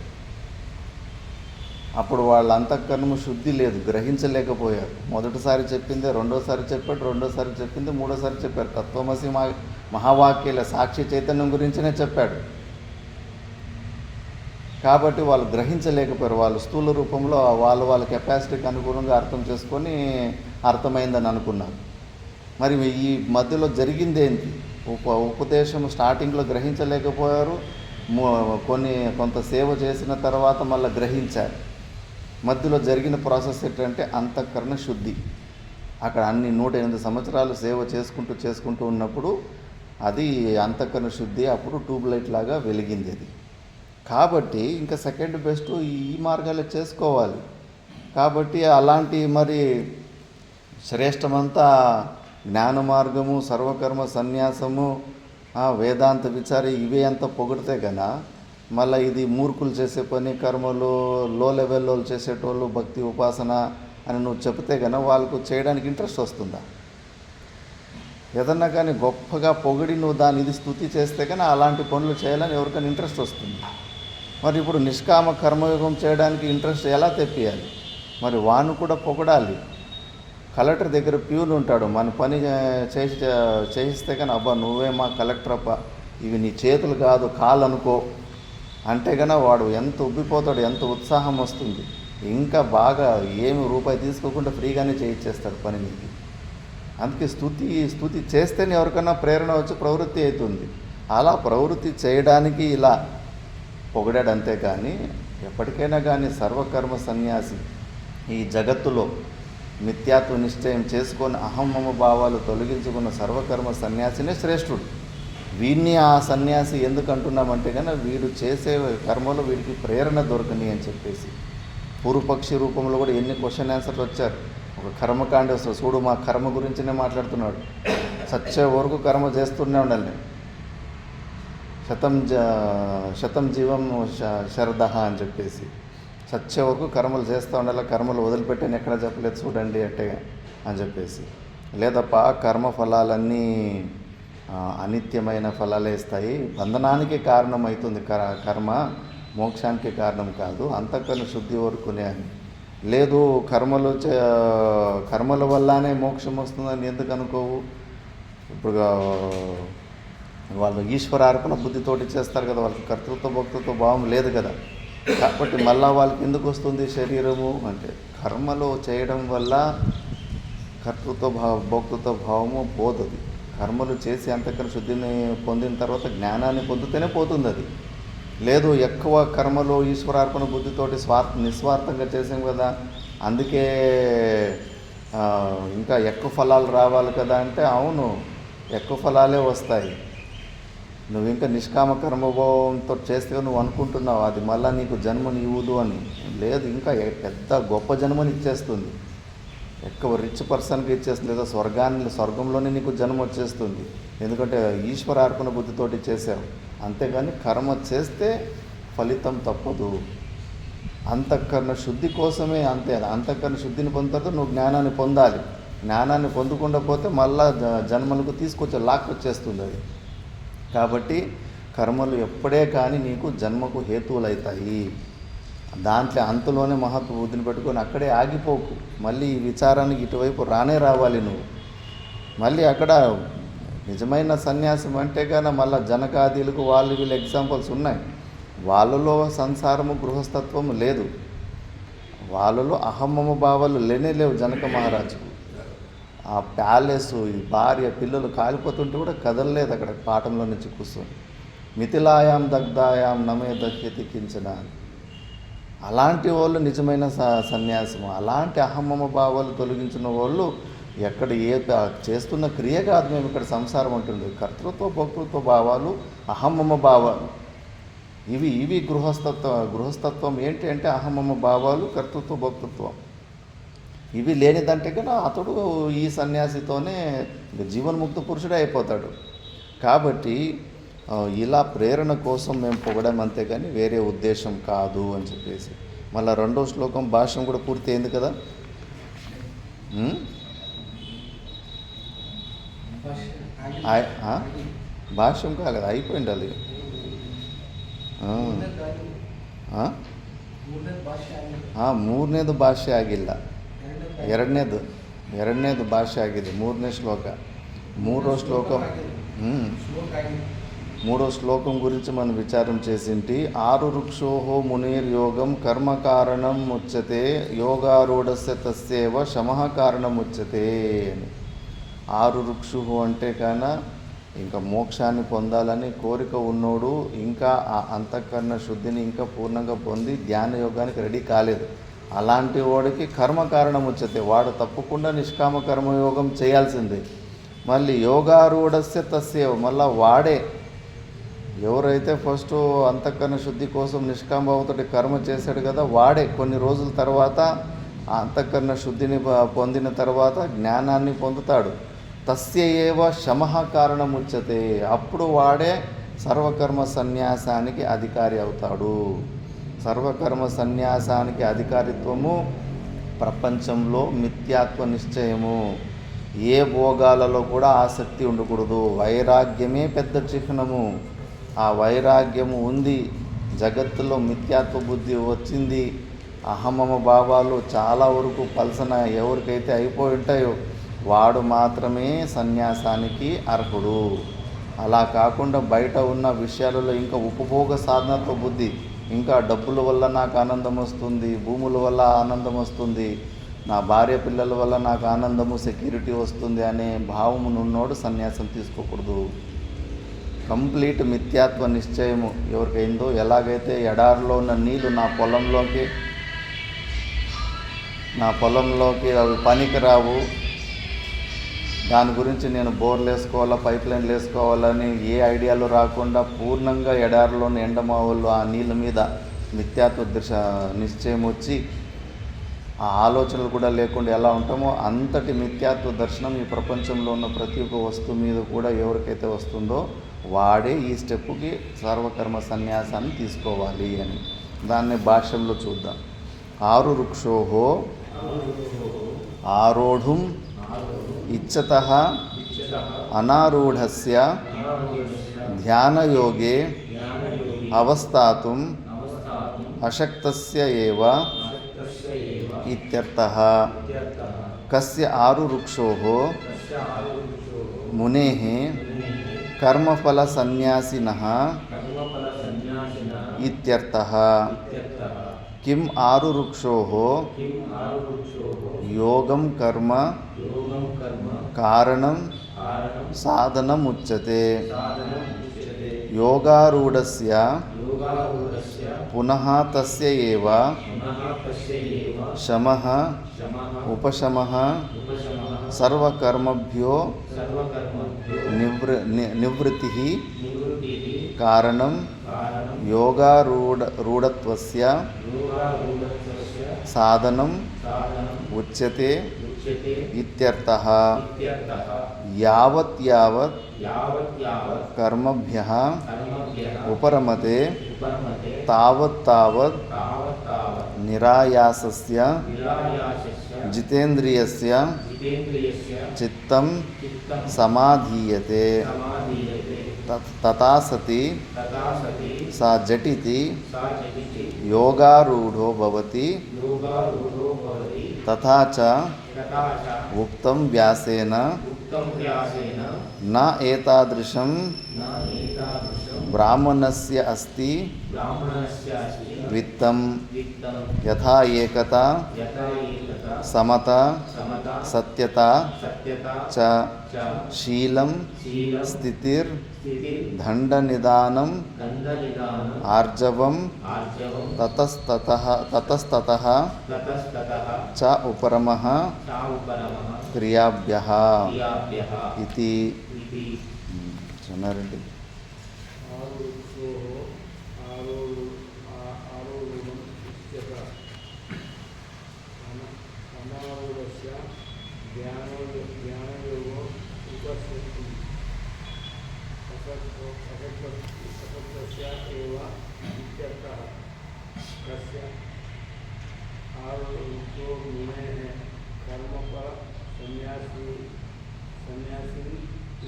అప్పుడు వాళ్ళ అంతఃకరణము శుద్ధి లేదు, గ్రహించలేకపోయారు. మొదటిసారి చెప్పిందే రెండోసారి చెప్పాడు, రెండోసారి చెప్పింది మూడోసారి చెప్పారు. తత్వమసి మహావాక్యాల సాక్షి చైతన్యం గురించినే చెప్పాడు. కాబట్టి వాళ్ళు గ్రహించలేకపోయారు. వాళ్ళు స్థూల రూపంలో వాళ్ళ కెపాసిటీకి అనుగుణంగా అర్థం చేసుకొని అర్థమైందని అనుకున్నారు. మరి ఈ మధ్యలో జరిగిందేంటి? ఉపదేశం స్టార్టింగ్లో గ్రహించలేకపోయారు, కొంత సేవ చేసిన తర్వాత మళ్ళీ గ్రహించారు. మధ్యలో జరిగిన ప్రాసెస్ ఏంటంటే అంతఃకరణ శుద్ధి. అక్కడ అన్ని 108 సంవత్సరాలు సేవ చేసుకుంటూ ఉన్నప్పుడు అది అంతఃకరణ శుద్ధి, అప్పుడు ట్యూబ్లైట్ లాగా వెలిగింది అది. కాబట్టి ఇంకా సెకండ్ బెస్ట్ ఈ మార్గాలే చేసుకోవాలి. కాబట్టి అలాంటి మరి శ్రేష్టమంతా జ్ఞాన మార్గము, సర్వకర్మ సన్యాసము, వేదాంత విచారి ఇవే అంతా పొగిడితే కన్నా మళ్ళీ ఇది మూర్ఖులు చేసే పని, కర్మలు లో లెవెల్లో చేసేటోళ్ళు భక్తి ఉపాసన అని నువ్వు చెప్తే కన్నా వాళ్ళకు చేయడానికి ఇంట్రెస్ట్ వస్తుందా? ఏదన్నా కానీ గొప్పగా పొగిడి నువ్వు దాన్ని ఇది స్తుతి చేస్తే కానీ అలాంటి పనులు చేయాలని ఎవరికైనా ఇంట్రెస్ట్ వస్తుంది. మరి ఇప్పుడు నిష్కామ కర్మయోగం చేయడానికి ఇంట్రెస్ట్ ఎలా తెప్పియాలి? మరి వాడిని కూడా పొగడాలి. కలెక్టర్ దగ్గర ప్యూన్ ఉంటాడు, మన పని చేయిస్తే కానీ అబ్బా నువ్వే మా కలెక్టర్ అప్ప, ఇవి నీ చేతులు కాదు కాళ్ళు అనుకో అంటే కన్నా వాడు ఎంత ఉబ్బిపోతాడు, ఎంత ఉత్సాహం వస్తుంది. ఇంకా బాగా ఏమి రూపాయి తీసుకోకుండా ఫ్రీగానే చేయించేస్తాడు పని నీకు. అందుకే స్తుతి చేస్తేనే ఎవరికైనా ప్రేరణ వచ్చి ప్రవృత్తి అవుతుంది. అలా ప్రవృత్తి చేయడానికి ఇలా పొగిడాడు. అంతేకాని ఎప్పటికైనా కానీ సర్వకర్మ సన్యాసి ఈ జగత్తులో మిథ్యాత్వ నిశ్చయం చేసుకొని అహమ్మమ భావాలు తొలగించుకున్న సర్వకర్మ సన్యాసినే శ్రేష్ఠుడు. వీడిని ఆ సన్యాసి ఎందుకు అంటున్నామంటే కన్నా వీడు చేసే కర్మలో వీడికి ప్రేరణ దొరకని అని చెప్పేసి పూర్వపక్షి రూపంలో కూడా ఎన్ని క్వశ్చన్ ఆన్సర్లు వచ్చారు. ఒక కర్మకాండ వస్తుంది చూడు, మా కర్మ గురించినే మాట్లాడుతున్నాడు. సచ్చే వరకు కర్మ చేస్తూనే ఉండాలి. శతం జీవం శరదహ అని చెప్పేసి సచ్చే వరకు కర్మలు చేస్తూ ఉండాలి. కర్మలు వదిలిపెట్టాను ఎక్కడ చెప్పలేదు చూడండి అంటే అని చెప్పేసి. లేదప్ప కర్మ ఫలాలన్నీ అనిత్యమైన ఫలాలే ఇస్తాయి, బంధనానికి కారణమవుతుంది కర్మ, మోక్షానికి కారణం కాదు, అంతఃకరణ శుద్ధి వరకునే అని. లేదు కర్మల వల్లనే మోక్షం వస్తుందని ఎందుకు అనుకోవు? ఇప్పుడు వాళ్ళు ఈశ్వరార్పణ బుద్ధితోటి చేస్తారు కదా, వాళ్ళకి కర్తృత్వ భక్తృత్వ భావం లేదు కదా. కాబట్టి మళ్ళా వాళ్ళకి ఎందుకు వస్తుంది శరీరము అంటే కర్మలో చేయడం వల్ల కర్తృత్వ భోక్తృత్వ భావము పోతుంది. కర్మలు చేసి అంతఃకరణ శుద్ధిని పొందిన తర్వాత జ్ఞానాన్ని పొందితేనే పోతుంది అది. లేదు ఎక్కువ కర్మలు ఈశ్వరార్పణ బుద్ధితోటి నిస్వార్థంగా చేసాం కదా, అందుకే ఇంకా ఎక్కువ ఫలాలు రావాలి కదా అంటే అవును, ఎక్కువ ఫలాలే వస్తాయి. నువ్వు ఇంకా నిష్కామ కర్మభావంతో చేస్తే నువ్వు అనుకుంటున్నావు అది మళ్ళీ నీకు జన్మని ఇవ్వదు అని. లేదు, ఇంకా పెద్ద గొప్ప జన్మని ఇచ్చేస్తుంది. ఎక్కువ రిచ్ పర్సన్కి ఇచ్చేస్తుంది, లేదా స్వర్గంలోనే నీకు జన్మ వచ్చేస్తుంది. ఎందుకంటే ఈశ్వరార్పణ బుద్ధితోటి చేసావు. అంతేగాని కర్మ చేస్తే ఫలితం తప్పదు. అంతఃకరణ శుద్ధి కోసమే, అంతే. అంతఃకరణ శుద్ధిని పొందిన తర్వాత నువ్వు జ్ఞానాన్ని పొందాలి. జ్ఞానాన్ని పొందకుండా పోతే మళ్ళా జన్మలకు లాక్కొచ్చేస్తుంది అది. కాబట్టి కర్మలు ఎప్పుడే కానీ నీకు జన్మకు హేతువులు అవుతాయి. దాంట్లో అంతలోనే మహత్వ బుద్ధిని పెట్టుకొని అక్కడే ఆగిపోకు. మళ్ళీ ఈ విచారానికి ఇటువైపు రావాలి నువ్వు. మళ్ళీ అక్కడ నిజమైన సన్యాసం అంటే కానీ మళ్ళీ జనకాదీలకు వీళ్ళు ఎగ్జాంపుల్స్ ఉన్నాయి. వాళ్ళలో సంసారము గృహస్థత్వము లేదు, వాళ్ళలో అహమ్మమ భావాలు లేవు. జనక మహారాజుకు ఆ ప్యాలెస్, ఈ భార్య పిల్లలు కాలిపోతుంటే కూడా కదలలేదు అక్కడ పాఠంలో నుంచి కూర్చొని. మిథిలాయాం దగ్ధాయాం నమే దహ్యతి కించన. అలాంటి వాళ్ళు నిజమైన సన్యాసము. అలాంటి అహమ్మమ భావాలు తొలగించిన వాళ్ళు ఎక్కడ చేస్తున్న క్రియ కాదు మేము ఇక్కడ సంసారం ఉంటుంది. కర్తృత్వ భోక్తృత్వ భావాలు, అహమ్మమ భావాలు ఇవి గృహస్థత్వం ఏంటి అంటే అహమ్మమ భావాలు, కర్తృత్వ భోక్తృత్వం. ఇవి లేనిదంటే కన్నా అతడు ఈ సన్యాసితోనే జీవన్ముక్త పురుషుడే అయిపోతాడు. కాబట్టి ఇలా ప్రేరణ కోసం మేము పొగడం అంతేగాని వేరే ఉద్దేశం కాదు అని చెప్పేసి. మళ్ళీ 2వ శ్లోకం భాష్యం కూడా పూర్తి అయింది కదా. ಭಾಷ್ಯಂ ಕಾಗದ అయిపోయింది అది. ಮೂರನೇದು ಭಾಷ್ಯ ಆಗಿಲ್ಲ, ಎರಡನೇದು ಭಾಷ್ಯ ಆಗಿದೆ. ಮೂರನೇ ಶ್ಲೋಕ, మూడో శ్లోకం గురించి మనం విచారం చేసింటి. ఆరు వృక్షోహో మునిర్యోగం కర్మ కారణం ముచ్యతే యోగారూఢస్య తస్యేవ శమః కారణం ముచ్యతే అని. ఆరు వృక్షు అంటే కాన ఇంకా మోక్షాన్ని పొందాలని కోరిక ఉన్నోడు ఇంకా ఆ అంతఃకరణ శుద్ధిని ఇంకా పూర్ణంగా పొంది ధ్యాన యోగానికి రెడీ కాలేదు. అలాంటి వాడికి కర్మ కారణం వచ్చేది. వాడు తప్పకుండా నిష్కామ కర్మయోగం చేయాల్సిందే. మళ్ళీ యోగారూఢస్య తస్యేవ, మళ్ళీ వాడే ఎవరైతే ఫస్ట్ అంతఃకరణ శుద్ధి కోసం నిష్కామభావంతో కర్మ చేశాడు కదా, వాడే కొన్ని రోజుల తర్వాత ఆ అంతఃకరణ శుద్ధిని పొందిన తర్వాత జ్ఞానాన్ని పొందుతాడు. తస్య ఏవ శమః కారణం ఉచ్యతే, అప్పుడు వాడే సర్వకర్మ సన్యాసానికి అధికారి అవుతాడు. సర్వకర్మ సన్యాసానికి అధికారిత్వము ప్రపంచంలో మిథ్యాత్వ నిశ్చయము. ఏ భోగాలలో కూడా ఆసక్తి ఉండకూడదు. వైరాగ్యమే పెద్ద చిహ్నము. ఆ వైరాగ్యము ఉంది, జగత్తులో మిథ్యాత్వ బుద్ధి వచ్చింది, అహమమ భావాలు చాలా వరకు పల్సన ఎవరికైతే అయిపోయి ఉంటాయో వాడు మాత్రమే సన్యాసానికి అర్హుడు. అలా కాకుండా బయట ఉన్న విషయాలలో ఇంకా ఉపభోగ సాధనత్వ బుద్ధి, ఇంకా డబ్బుల వల్ల నాకు ఆనందం వస్తుంది, భూముల వల్ల ఆనందం వస్తుంది, నా భార్య పిల్లల వల్ల నాకు ఆనందము సెక్యూరిటీ వస్తుంది అనే భావము ఉన్నోడు సన్యాసం తీసుకోకూడదు. కంప్లీట్ మిథ్యాత్వ నిశ్చయము ఎవరికైందో, ఎలాగైతే ఎడారిలో ఉన్న నీళ్ళు నా పొలంలోకి అవి పనికి రావు, దాని గురించి నేను బోర్లు వేసుకోవాలా, పైప్ లైన్లు వేసుకోవాలని ఏ ఐడియాలు రాకుండా పూర్ణంగా ఎడారిలోని ఎండమావుల్లో ఆ నీళ్ళ మీద మిథ్యాత్వ నిశ్చయం వచ్చి ఆ ఆలోచనలు కూడా లేకుండా ఎలా ఉంటామో అంతటి మిథ్యాత్వ దర్శనం ఈ ప్రపంచంలో ఉన్న ప్రతి ఒక్క వస్తువు మీద కూడా ఎవరికైతే వస్తుందో వాడే ఈ స్టెప్పుకి సర్వకర్మ సన్యాసాన్ని తీసుకోవాలి అని. దాన్ని భాష్యంలో చూద్దాం. ఆరు వృక్షోహో ఆరోఢుం ఇచ్చతః అనారూఢస్య ధ్యానయోగే అవస్థాతుం అశక్తస్య ఏవ ఇత్యర్థః. కస్య ఆరు వృక్షోః మునేః కర్మఫల సన్యాసినః ఇత్యర్థః. కిం ఆరు వృక్షోః యోగం కర్మ కారణం సాధనం ఉచ్యతే. యోగారూఢస్య పునః తస్య ఏవ శమః ఉపశమః సర్వకర్మభ్యో నివృత్తిః కారణం యోగారూఢత్వస్య సాధనం ఉచ్యతే उच्यते इत्यर्थः। इत्यर्थः। यावत् यावत् यावत् यावत् कर्मभ्यः कर्मभ्यः उपरमते उपरमते तावत् तावत् तावत् तावत् निरायासस्य निरायासस्य जितेन्द्रियस्य जितेन्द्रियस्य चित्तं चित्तं समाधीयते। समाधीयते। तथा सति तथा सति सा झटिति सा झटिति योगारूढो भवति। योगारूढो भवति। तथा च तथा च उक्तं व्यासेन उक्तं व्यासेन न एतादृशं न एतादृशं ब्राह्मणस्य अस्ति ब्राह्मणस्य अस्ति वित्तं। वित्तं यथा एकता यथा एकता समता समता सत्यता सत्यता च च शीलं शीलं स्थितिर् स्थितिर् दण्डनिदानं दण्डनिदानम् आर्जवं आर्जवं ततस्ततः ततस्ततः च उपरमः सा उपरमः क्रियाभ्यः क्रियाभ्यः इति। इति। చెన్నారెడ్డి అనారూఢస్య జ్ఞానయోగో ఉపస్థితి అసత్వస్య ఏవ ఇత్యర్థః. కస్య ఆరూఢో మునేః కర్మఫల సన్యాసి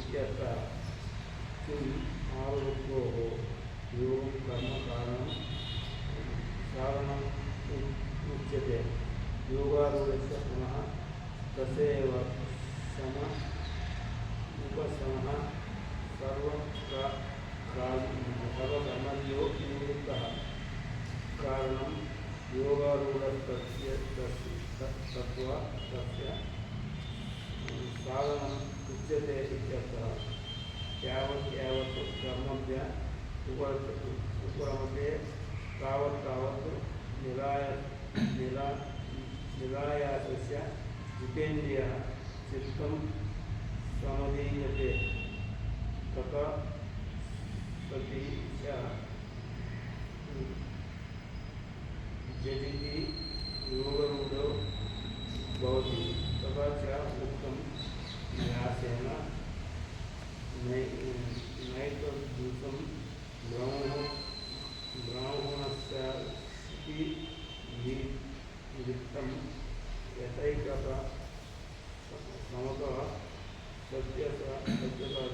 ఇత్యర్థః. किम आरोग्यो योग कर्म कारण सारणम उच्यते। योगारूढस्य पुनः तस्यैव सम उपशमः सर्वकर्मयो निवृत्तः। कारणं योगारूढस्य तत्त्व तस्य साधनम् उच्यते इत्यर्थः। यावत् यावत् कर्मभ्यः उपरमते तावत् तावत् निरायासस्य जितेन्द्रियः चित्तं समाधीयते। तथा सति च झटिति योगारूढो भवति। तथा च उक्तं व्यासेन नैतदृशं ब्राह्मणस्यास्ति वित्तं यथैकता समता सत्यता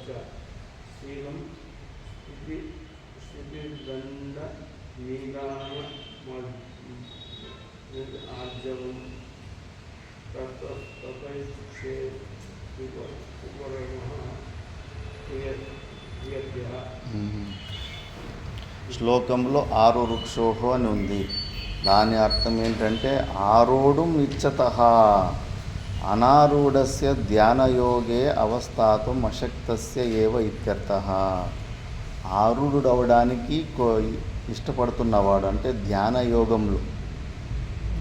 च शीलं स्थितिदण्डनिदानम् आर्जवं ततैक्षे उपरमः क्रियाभ्यः. శ్లోకంలో ఆరు వృక్షోహో అని ఉంది. దాని అర్థం ఏంటంటే ఆరోఢుం ఇచ్చతః అనారూఢస్య ధ్యానయోగే అవస్థాతుం అశక్తస్య ఏవ ఇత్యర్థః. ఆరూఢుడు అవడానికి ఇష్టపడుతున్నవాడు అంటే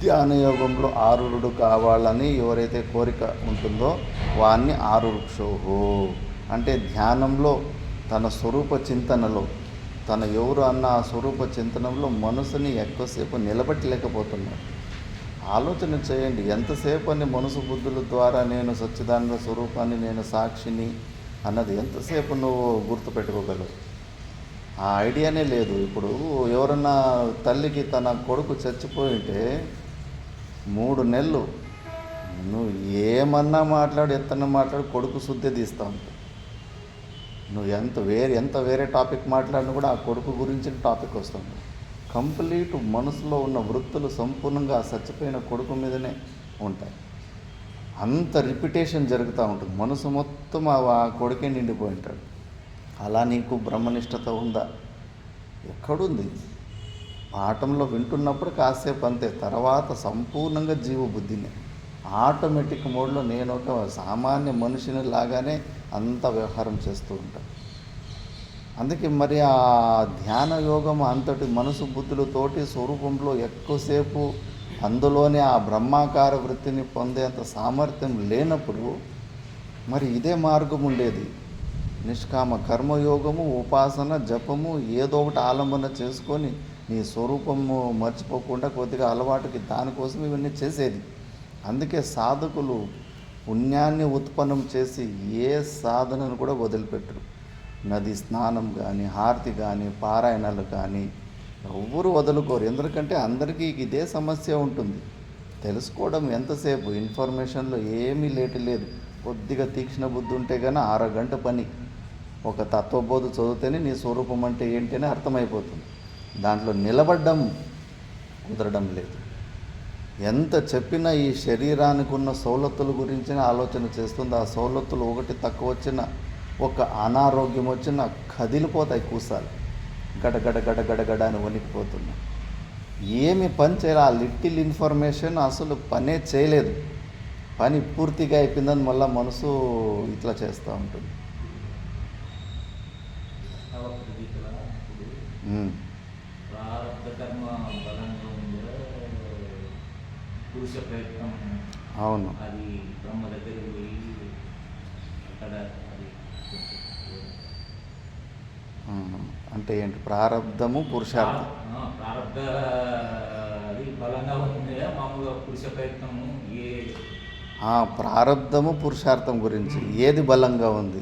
ధ్యానయోగంలో ఆరూఢుడు కావాలని ఎవరైతే కోరిక ఉంటుందో వాన్ని ఆరు వృక్షోహో అంటే ధ్యానంలో తన స్వరూప చింతనలో తన ఎవరు అన్న ఆ స్వరూప చింతనంలో మనసుని ఎక్కువసేపు నిలబెట్టలేకపోతున్నాడు. ఆలోచన చేయండి, ఎంతసేపు అని మనసు బుద్ధుల ద్వారా నేను సచ్చిదానంద స్వరూపాన్ని నేను సాక్షిని అన్నది ఎంతసేపు నువ్వు గుర్తుపెట్టుకోగలవు? ఆ ఐడియానే లేదు. ఇప్పుడు ఎవరన్నా తల్లికి తన కొడుకు చచ్చిపోయింటే 3 నెలలు నువ్వు ఏమన్నా మాట్లాడు ఎత్తన్నా మాట్లాడు కొడుకు శుద్ధి తీస్తూ ఉంటావు. నువ్వు ఎంత వేరే టాపిక్ మాట్లాడినా కూడా ఆ కొడుకు గురించి టాపిక్ వస్తుంది. కంప్లీట్ మనసులో ఉన్న వృత్తులు సంపూర్ణంగా ఆ చచ్చిపోయిన కొడుకు మీదనే ఉంటాయి. అంత రిపిటేషన్ జరుగుతూ ఉంటుంది. మనసు మొత్తం ఆ కొడుకే నిండిపోయి ఉంటాడు. అలా నీకు బ్రహ్మనిష్టత ఉందా? ఎక్కడుంది? పాఠంలో వింటున్నప్పుడు కాసేపు అంతే, తర్వాత సంపూర్ణంగా జీవబుద్ధిని ఆటోమేటిక్ మోడ్లో నేను ఒక సామాన్య మనిషిని లాగానే అంత వ్యవహారం చేస్తూ ఉంటాను. అందుకే మరి ఆ ధ్యాన యోగం అంతటి మనసు బుద్ధులతోటి స్వరూపంలో ఎక్కువసేపు అందులోనే ఆ బ్రహ్మాకార వృత్తిని పొందేంత సామర్థ్యం లేనప్పుడు మరి ఇదే మార్గం ఉండేది. నిష్కామ కర్మయోగము, ఉపాసన, జపము ఏదో ఒకటి ఆలంబన చేసుకొని నీ స్వరూపము మర్చిపోకుండా కొద్దిగా అలవాటుకి దానికోసం ఇవన్నీ చేసేది. అందుకే సాధకులు పుణ్యాన్ని ఉత్పన్నం చేసి ఏ సాధనను కూడా వదిలిపెట్టరు. నది స్నానం కానీ, హారతి కానీ, పారాయణాలు కానీ ఎవ్వరు వదులుకోరు. ఎందుకంటే అందరికీ ఇదే సమస్య ఉంటుంది. తెలుసుకోవడం ఎంతసేపు, ఇన్ఫర్మేషన్లో ఏమీ లేటు లేదు. కొద్దిగా తీక్షణ బుద్ధి ఉంటే కానీ అరగంట పని. ఒక తత్వబోధ చదివితేనే నీ స్వరూపం అంటే ఏంటి అని అర్థమైపోతుంది. దాంట్లో నిలబడ్డం కుదరడం లేదు. ఎంత చెప్పినా ఈ శరీరానికి ఉన్న సౌలతుల గురించి ఆలోచన చేస్తుంది. ఆ సౌలతులు ఒకటి తక్కువ వచ్చినా, ఒక అనారోగ్యం వచ్చినా కదిలిపోతాయి కూసాలు. గడగడ గడగడగడ అని వణికిపోతున్నాయి. ఏమి పని చేయాలి? ఆ లిటిల్ ఇన్ఫర్మేషన్ అసలు పనే చేయలేదు. పని పూర్తిగా అయిపోయిందని మళ్ళీ మనసు ఇట్లా చేస్తూ ఉంటుంది. అవప్రదీపల ఇప్పుడు ప్రారంభ కర్మ బలంగా ఉందా, పురుష ప్రయత్నం అవును. అది బ్రహ్మ దగ్గరికి పోయి అక్కడ అది కొంచెం అంటే ఏంటి? ప్రారబ్ధము పురుషార్థం. ప్రారంభ అది బలంగా ఉందా, మామూలుగా పురుష ప్రయత్నము ఏ ప్రారబ్ధము పురుషార్థం గురించి ఏది బలంగా ఉంది?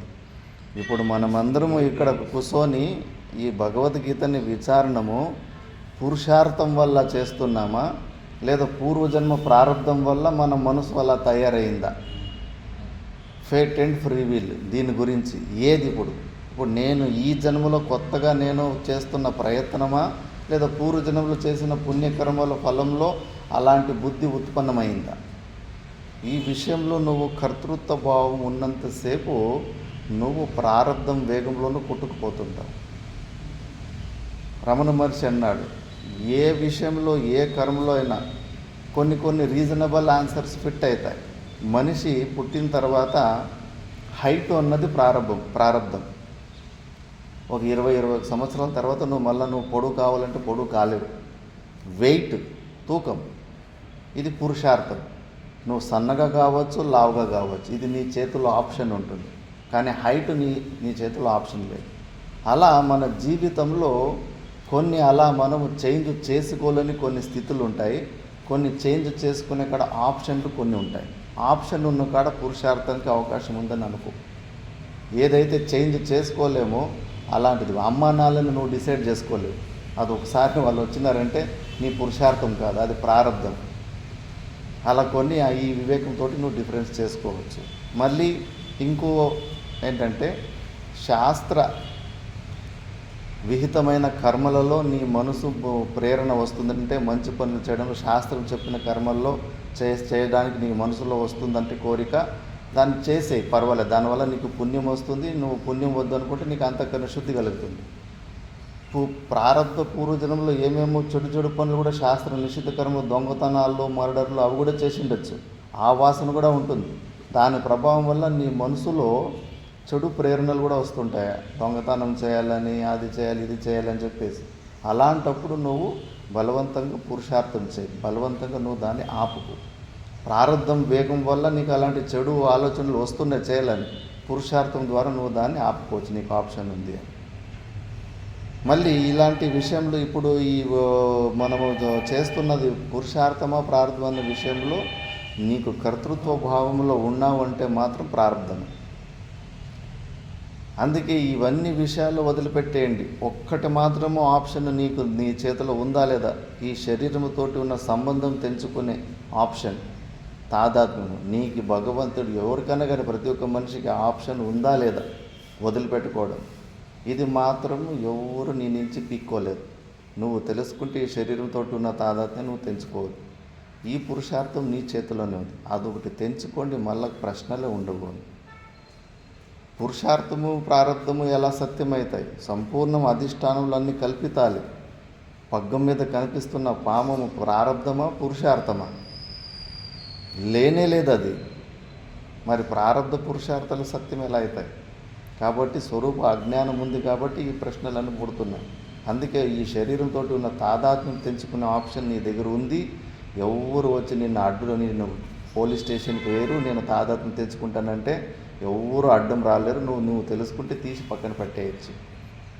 ఇప్పుడు మనమందరము ఇక్కడ కూర్చొని ఈ భగవద్గీతని విచారణము పురుషార్థం వల్ల చేస్తున్నామా, లేదా పూర్వజన్మ ప్రారంధం వల్ల మన మనసు అలా తయారైందా? ఫేట్ అండ్ ఫ్రీ విల్ దీని గురించి ఏది? ఇప్పుడు నేను ఈ జన్మలో కొత్తగా నేను చేస్తున్న ప్రయత్నమా, లేదా పూర్వజన్మలో చేసిన పుణ్యకర్మల ఫలంలో అలాంటి బుద్ధి ఉత్పన్నమైందా? ఈ విషయంలో నువ్వు కర్తృత్వ భావం ఉన్నంతసేపు నువ్వు ప్రారంధం వేగంలోనూ కొట్టుకుపోతుంటావు. రమణ మహర్షి అన్నాడు, ఏ విషయంలో ఏ కర్మలో అయినా కొన్ని రీజనబుల్ ఆన్సర్స్ ఫిట్ అవుతాయి. మనిషి పుట్టిన తర్వాత హైట్ అన్నది ప్రారంధం. ఒక 20-21 సంవత్సరాల తర్వాత నువ్వు పొడుగు కావాలంటే పొడుగు కాలేవు. వెయిట్, తూకం, ఇది పురుషార్థం. నువ్వు సన్నగా కావచ్చు, లావుగా కావచ్చు, ఇది నీ చేతిలో ఆప్షన్ ఉంటుంది. కానీ హైట్ నీ చేతిలో ఆప్షన్ లేదు. అలా మన జీవితంలో కొన్ని అలా మనము చేంజ్ చేసుకోలేని కొన్ని స్థితులు ఉంటాయి. కొన్ని చేంజ్ చేసుకునే కాడ ఆప్షన్లు కొన్ని ఉంటాయి. ఆప్షన్ ఉన్న కాడ పురుషార్థానికి అవకాశం ఉందని అనుకో. ఏదైతే చేంజ్ చేసుకోలేమో అలాంటిది అమ్మానాలని నువ్వు డిసైడ్ చేసుకోలేవు. అది ఒకసారి వాళ్ళు వచ్చినారంటే నీ పురుషార్థం కాదు, అది ప్రారంధం. అలా కొన్ని ఈ వివేకంతో నువ్వు డిఫరెన్స్ చేసుకోవచ్చు. మళ్ళీ ఇంకో ఏంటంటే, శాస్త్ర విహితమైన కర్మలలో నీ మనసు ప్రేరణ వస్తుందంటే, మంచి పనులు చేయడంలో శాస్త్రం చెప్పిన కర్మల్లో చేయడానికి నీ మనసులో వస్తుందంటే కోరిక, దాన్ని చేసే పర్వాలేదు. దానివల్ల నీకు పుణ్యం వస్తుంది. నువ్వు పుణ్యం వద్దు అనుకుంటే నీకు అంతకన్నా శుద్ధి కలుగుతుంది. ప్రారంభ పూర్వజన్మలో ఏమేమో చెడు పనులు కూడా శాస్త్రం నిషిద్ధ కర్మలు, దొంగతనాలు, మర్డర్లు అవి కూడా చేసి ఉండొచ్చు. ఆ వాసన కూడా ఉంటుంది. దాని ప్రభావం వల్ల నీ మనసులో చెడు ప్రేరణలు కూడా వస్తుంటాయి. దొంగతనం చేయాలని, అది చేయాలి, ఇది చేయాలని చెప్పేసి. అలాంటప్పుడు నువ్వు బలవంతంగా పురుషార్థం చేయి. బలవంతంగా నువ్వు దాన్ని ఆపుకు. ప్రారంధం వేగం వల్ల నీకు అలాంటి చెడు ఆలోచనలు వస్తున్నాయి చేయాలని. పురుషార్థం ద్వారా నువ్వు దాన్ని ఆపుకోవచ్చు, నీకు ఆప్షన్ ఉంది. మళ్ళీ ఇలాంటి విషయంలో ఇప్పుడు మనము చేస్తున్నది పురుషార్థమా ప్రారంధం అనే విషయంలో నీకు కర్తృత్వ భావంలో ఉన్నావంటే మాత్రం ప్రారంధమే. అందుకే ఇవన్నీ విషయాలు వదిలిపెట్టేయండి. ఒక్కటి మాత్రము ఆప్షన్ నీ చేతిలో ఉందా లేదా? ఈ శరీరముతోటి ఉన్న సంబంధం తెంచుకునే ఆప్షన్, తాదాత్మ్యము. నీకు భగవంతుడు ఎవరికైనా కానీ ప్రతి ఒక్క మనిషికి ఆప్షన్ ఉందా లేదా వదిలిపెట్టుకోవడం, ఇది మాత్రము ఎవరు నీ నుంచి పీక్కోలేదు. నువ్వు తెలుసుకుంటే ఈ శరీరంతో ఉన్న తాదాత్మ్యం నువ్వు తెంచుకోవద్దు. ఈ పురుషార్థం నీ చేతిలోనే ఉంది. అదొకటి తెంచుకోండి, మళ్ళీ ప్రశ్నలే ఉండకూడదు. పురుషార్థము ప్రారంధము ఎలా సత్యమవుతాయి? సంపూర్ణం అధిష్టానంలో అన్నీ కల్పితాలి. పగ్గం మీద కనిపిస్తున్న పామము ప్రారంధమా పురుషార్థమా? లేనే లేదు అది. మరి ప్రారంధ పురుషార్థాలు సత్యం ఎలా అవుతాయి? కాబట్టి స్వరూప అజ్ఞానం ఉంది కాబట్టి ఈ ప్రశ్నలన్నీ పుడుతున్నాయి. అందుకే ఈ శరీరంతో ఉన్న తాదాత్మ్యం తెంచుకునే ఆప్షన్ నీ దగ్గర ఉంది. ఎవరు వచ్చి నిన్ను అడ్డు, నేను పోలీస్ స్టేషన్కి వేరు, నేను తాదాత్మ్యం తెంచుకుంటానంటే ఎవరు అడ్డం రాలేరు. నువ్వు తెలుసుకుంటే తీసి పక్కన పెట్టేయచ్చు.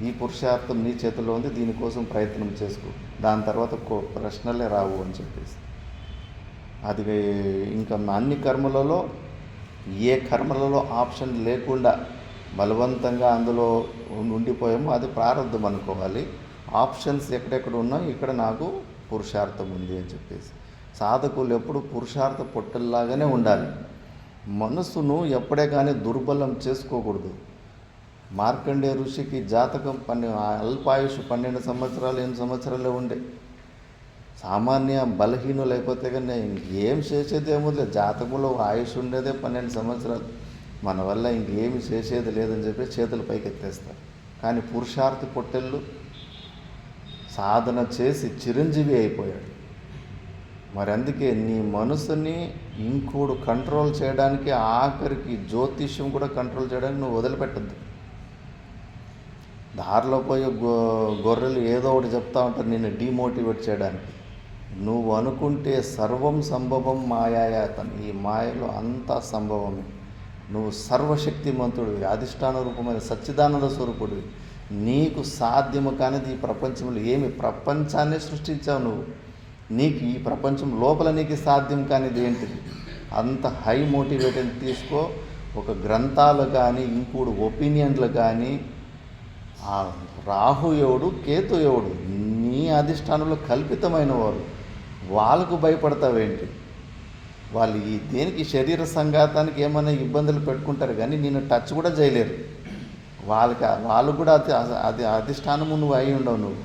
ఈ పురుషార్థం నీ చేతిలో ఉంది, దీనికోసం ప్రయత్నం చేసుకో. దాని తర్వాత ప్రశ్నలే రావు అని చెప్పేసి. అది ఇంకా అన్ని కర్మలలో ఏ కర్మలలో ఆప్షన్ లేకుండా బలవంతంగా అందులో ఉండిపోయామో అది ప్రారంధం అనుకోవాలి. ఆప్షన్స్ ఎక్కడెక్కడ ఉన్నాయో ఇక్కడ నాకు పురుషార్థం ఉంది అని చెప్పేసి. సాధకులు ఎప్పుడు పురుషార్థ పొట్టల్లాగానే ఉండాలి. మనసును ఎప్పుడే కానీ దుర్బలం చేసుకోకూడదు. మార్కండేయ ఋషికి జాతకం అల్పాయుష్ 12 సంవత్సరాలు 8 సంవత్సరాలే ఉండే. సామాన్య బలహీనులు అయిపోతే కానీ ఇంకేం చేసేది ఏముంది. జాతకంలో ఆయుష్ ఉండేదే 12 సంవత్సరాలు. మన వల్ల ఇంకేమి చేసేది లేదని చెప్పి చేతులు పైకి ఎత్తేస్తారు. కానీ పురుషార్థి పొట్టెళ్ళు సాధన చేసి చిరంజీవి అయిపోయాడు. మరి అందుకే నీ మనసుని ఇంకోడు కంట్రోల్ చేయడానికి, ఆఖరికి జ్యోతిష్యం కూడా కంట్రోల్ చేయడానికి నువ్వు వదిలిపెట్టద్దు. దారిలో పోయే గొర్రెలు ఏదో ఒకటి చెప్తా ఉంటారు నిన్ను డీమోటివేట్ చేయడానికి. నువ్వు అనుకుంటే సర్వం సంభవం మాయాయాతన్, ఈ మాయలో అంతా సంభవమే. నువ్వు సర్వశక్తిమంతుడివి, అధిష్టాన రూపమైన సచ్చిదానంద స్వరూపుడివి. నీకు సాధ్యము కానిది ఈ ప్రపంచంలో ఏమి, ప్రపంచాన్ని సృష్టించావు నువ్వు. నీకు ఈ ప్రపంచం లోపల నీకు సాధ్యం కానిది ఏంటిది? అంత హై మోటివేషన్ తీసుకో. ఒక గ్రంథాలు కానీ ఇంకోడు ఒపీనియన్లు కానీ, ఆ రాహు ఎవడు కేతు ఎవడు నీ అధిష్టానంలో కల్పితమైన వారు, వాళ్ళకు భయపడతావేంటి? వాళ్ళు ఈ దేనికి శరీర సంఘాతానికి ఏమైనా ఇబ్బందులు పెట్టుకుంటారు కానీ నిన్ను టచ్ కూడా చేయలేరు. వాళ్ళు కూడా అది అధిష్టానము నువ్వు అయి ఉండవు. నువ్వు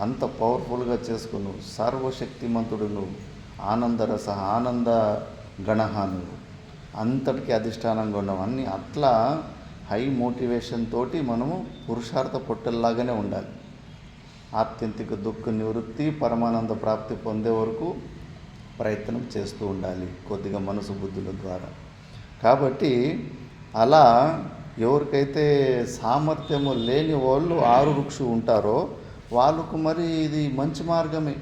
అంత పవర్ఫుల్గా చేసుకో. నువ్వు సర్వశక్తిమంతుడు, నువ్వు ఆనందరస ఆనంద గణహ, నువ్వు అంతటికి అధిష్టానంగా ఉండవు. అన్నీ అట్లా హై మోటివేషన్ తోటి మనము పురుషార్థ పొట్టల్లాగానే ఉండాలి. ఆత్యంతిక దుఃఖ నివృత్తి పరమానంద ప్రాప్తి పొందే వరకు ప్రయత్నం చేస్తూ ఉండాలి కొద్దిగా మనసు బుద్ధుల ద్వారా. కాబట్టి అలా ఎవరికైతే సామర్థ్యము లేని వాళ్ళు ఆరు ఋషులు ఉంటారో వాళ్ళకు మరి ఇది మంచి మార్గమే.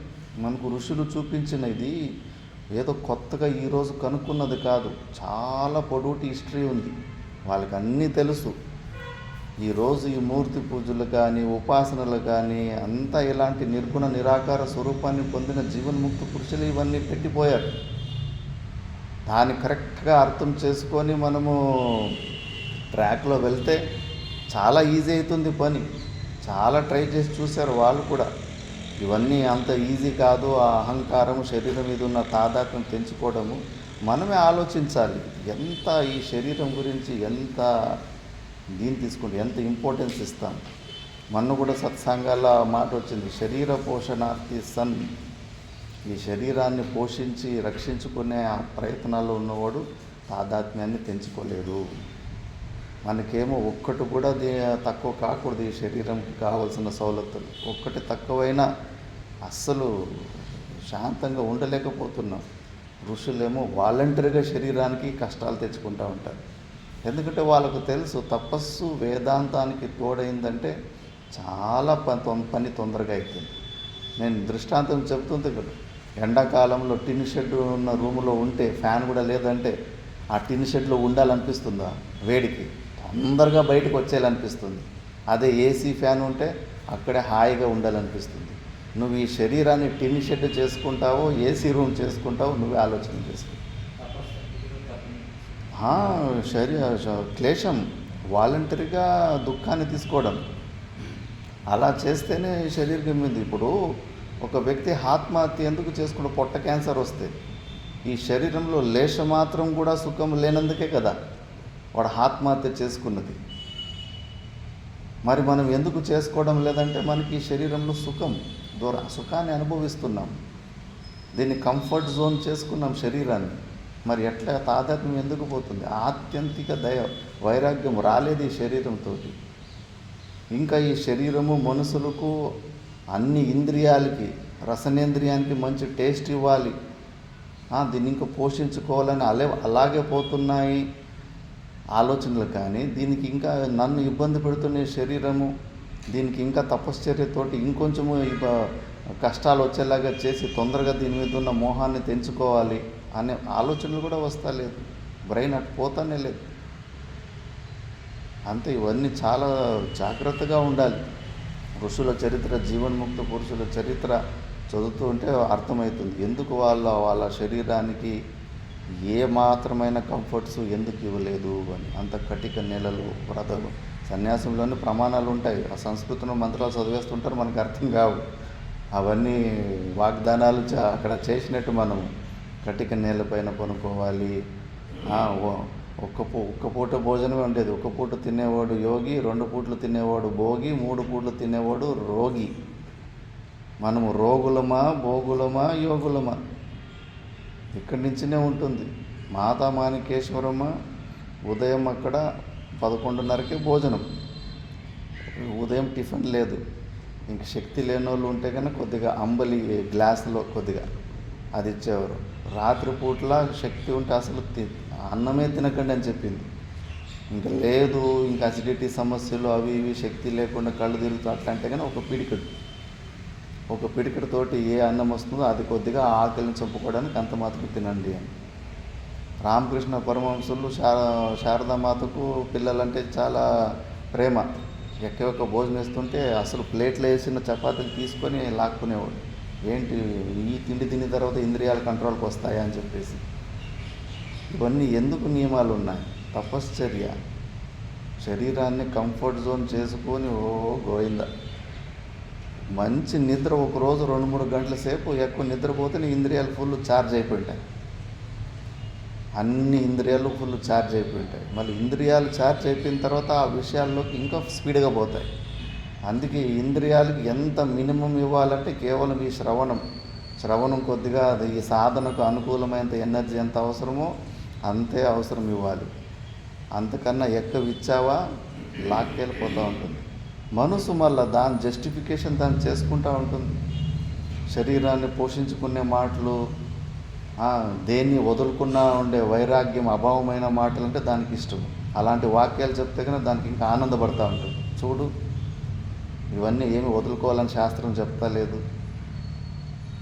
మనకు ఋషులు చూపించిన ఇది ఏదో కొత్తగా ఈరోజు కనుక్కున్నది కాదు. చాలా పొడవుటి హిస్టరీ ఉంది. వాళ్ళకి అన్నీ తెలుసు. ఈరోజు ఈ మూర్తి పూజలు కానీ ఉపాసనలు కానీ అంతా ఇలాంటి నిర్గుణ నిరాకార స్వరూపాన్ని పొందిన జీవన్ముక్త పురుషులు ఇవన్నీ పెట్టిపోయారు. దాన్ని కరెక్ట్గా అర్థం చేసుకొని మనము ట్రాక్లో వెళ్తే చాలా ఈజీ అవుతుంది పని. చాలా ట్రై చేసి చూశారు వాళ్ళు కూడా. ఇవన్నీ అంత ఈజీ కాదు. ఆ అహంకారం శరీరం మీద ఉన్న తాదాత్మ్యం తెంచుకోవడము మనమే ఆలోచించాలి. ఎంత ఈ శరీరం గురించి ఎంత దీన్ని తీసుకుంటే ఎంత ఇంపార్టెన్స్ ఇస్తాం. మొన్న కూడా సత్సంగాల్లో మాట వచ్చింది, శరీర పోషణార్థి సన్. ఈ శరీరాన్ని పోషించి రక్షించుకునే ఆ ప్రయత్నాల్లో ఉన్నవాడు తాదాత్మ్యాన్ని తెంచుకోలేడు. మనకేమో ఒక్కటి కూడా తక్కువ కాకూడదు. ఈ శరీరంకి కావాల్సిన సౌలతులు ఒక్కటి తక్కువైనా అస్సలు శాంతంగా ఉండలేకపోతున్నాం. ఋషులేమో వాలంటరీగా శరీరానికి కష్టాలు తెచ్చుకుంటూ ఉంటారు. ఎందుకంటే వాళ్ళకు తెలుసు తపస్సు వేదాంతానికి తోడైందంటే చాలా పని తొందరగా అవుతుంది. నేను దృష్టాంతం చెప్తుంది కదా, ఎండాకాలంలో టిన్ షెడ్ ఉన్న రూములో ఉంటే ఫ్యాన్ కూడా లేదంటే ఆ టిన్ షెడ్లో ఉండాలనిపిస్తుందా? వేడికి తొందరగా బయటకు వచ్చేయాలనిపిస్తుంది. అదే ఏసీ ఫ్యాన్ ఉంటే అక్కడే హాయిగా ఉండాలనిపిస్తుంది. నువ్వు ఈ శరీరాన్ని టిన్ షెడ్ చేసుకుంటావో ఏసీ రూమ్ చేసుకుంటావో నువ్వే ఆలోచన చేసుకో. క్లేశం వాలంటరీగా దుఃఖాన్ని తీసుకోవడం అలా చేస్తేనే శరీరం మీద. ఇప్పుడు ఒక వ్యక్తి ఆత్మహత్య ఎందుకు చేసుకుంటూ పొట్ట క్యాన్సర్ వస్తే ఈ శరీరంలో లేశ మాత్రం కూడా సుఖం లేనందుకే కదా వాడు ఆత్మహత్య చేసుకున్నది. మరి మనం ఎందుకు చేసుకోవడం లేదంటే మనకి ఈ శరీరంలో సుఖాన్ని అనుభవిస్తున్నాం. దీన్ని కంఫర్ట్ జోన్ చేసుకున్నాం శరీరాన్ని. మరి ఎట్లా తాదాత్మ్యం ఎందుకు పోతుంది? ఆత్యంతిక వైరాగ్యం రాలేదు ఈ శరీరంతో. ఇంకా ఈ శరీరము మనుషులకు అన్ని ఇంద్రియాలకి రసనేంద్రియానికి మంచి టేస్ట్ ఇవ్వాలి, దీన్ని ఇంకా పోషించుకోవాలని అలాగే పోతున్నాయి ఆలోచనలు. కానీ దీనికి ఇంకా నన్ను ఇబ్బంది పెడుతున్న శరీరము, దీనికి ఇంకా తపశ్చర్యతోటి ఇంకొంచెము కష్టాలు వచ్చేలాగా చేసి తొందరగా దీని మీద ఉన్న మోహాన్ని తెంచుకోవాలి అనే ఆలోచనలు కూడా వస్తలేదు. బ్రెయిన్ అటు పోతానే లేదు. అంతే. ఇవన్నీ చాలా జాగ్రత్తగా ఉండాలి. ఋషుల చరిత్ర, జీవన్ముక్త పురుషుల చరిత్ర చదువుతూ ఉంటే అర్థమవుతుంది ఎందుకు వాళ్ళ శరీరానికి ఏ మాత్రమైన కంఫర్ట్స్ ఎందుకు ఇవ్వలేదు అని. అంత కటిక నెలలు సన్యాసంలోని ప్రమాణాలు ఉంటాయి. ఆ సంస్కృతంలో మంత్రాలు చదివేస్తుంటారు, మనకు అర్థం కావు. అవన్నీ వాగ్దానాలు అక్కడ చేసినట్టు మనం కటిక నేలపైన పనుకోవాలి. ఒక్క పూట భోజనమే ఉండేది. ఒక్క పూట తినేవాడు యోగి, 2 పూటలు తినేవాడు భోగి, 3 పూటలు తినేవాడు రోగి. మనము రోగులమా, భోగులమా, యోగులమా? ఇక్కడి నుంచినే ఉంటుంది. మాతా మాణికేశ్వరమ్మ ఉదయం అక్కడ 11:30కే భోజనం. ఉదయం టిఫిన్ లేదు. ఇంక శక్తి లేని వాళ్ళు ఉంటే కనుక కొద్దిగా అంబలి గ్లాసులో కొద్దిగా అది ఇచ్చేవారు. రాత్రిపూట్ల శక్తి ఉంటే అసలు అన్నమే తినకండి అని చెప్పింది. ఇంకా లేదు, ఇంకా అసిడిటీ సమస్యలు అవి ఇవి శక్తి లేకుండా కళ్ళు తిరుగుతూ అట్లా అంటే కానీ ఒక పిడికడితోటి ఏ అన్నం వస్తుందో అది కొద్దిగా ఆకలిని చంపుకోవడానికి అంత మాత్రం తినండి అని. రామకృష్ణ పరమహంసులు శారదామాతకు పిల్లలంటే చాలా ప్రేమ. ఎక్క భోజనం వేస్తుంటే అసలు ప్లేట్లో వేసిన చపాతీలు తీసుకొని లాక్కునేవాడు. ఏంటి ఈ తిండి తిన్న తర్వాత ఇంద్రియాల కంట్రోల్కి వస్తాయా అని చెప్పేసి. ఇవన్నీ ఎందుకు నియమాలు ఉన్నాయి? తపశ్చర్య. శరీరాన్ని కంఫర్ట్ జోన్ చేసుకొని గోయింద. మంచి నిద్ర ఒకరోజు 2-3 గంటల సేపు ఎక్కువ నిద్రపోతే నీ ఇంద్రియాలు ఫుల్ ఛార్జ్ అయిపోయింటాయి. అన్ని ఇంద్రియాలు ఫుల్ ఛార్జ్ అయిపోయింటాయి. మళ్ళీ ఇంద్రియాలు ఛార్జ్ అయిపోయిన తర్వాత ఆ విషయాల్లోకి ఇంకా స్పీడ్గా పోతాయి. అందుకే ఇంద్రియాలకి ఎంత మినిమం ఇవ్వాలంటే కేవలం ఈ శ్రవణం కొద్దిగా అది ఈ సాధనకు అనుకూలమైనంత ఎనర్జీ ఎంత అవసరమో అంతే అవసరం ఇవ్వాలి. అంతకన్నా ఎక్కువ ఇచ్చావా లాక్కెళ్ళిపోతూ ఉంటుంది. మనసు మళ్ళీ దాని జస్టిఫికేషన్ దాన్ని చేసుకుంటూ ఉంటుంది. శరీరాన్ని పోషించుకునే మాటలు, దేన్ని వదులుకున్నా ఉండే వైరాగ్యం, అభావమైన మాటలు అంటే దానికి ఇష్టం. అలాంటి వాక్యాలు చెప్తే కనుక దానికి ఇంకా ఆనందపడతా ఉంటుంది. చూడు, ఇవన్నీ ఏమి వదులుకోవాలని శాస్త్రం చెప్తా లేదు.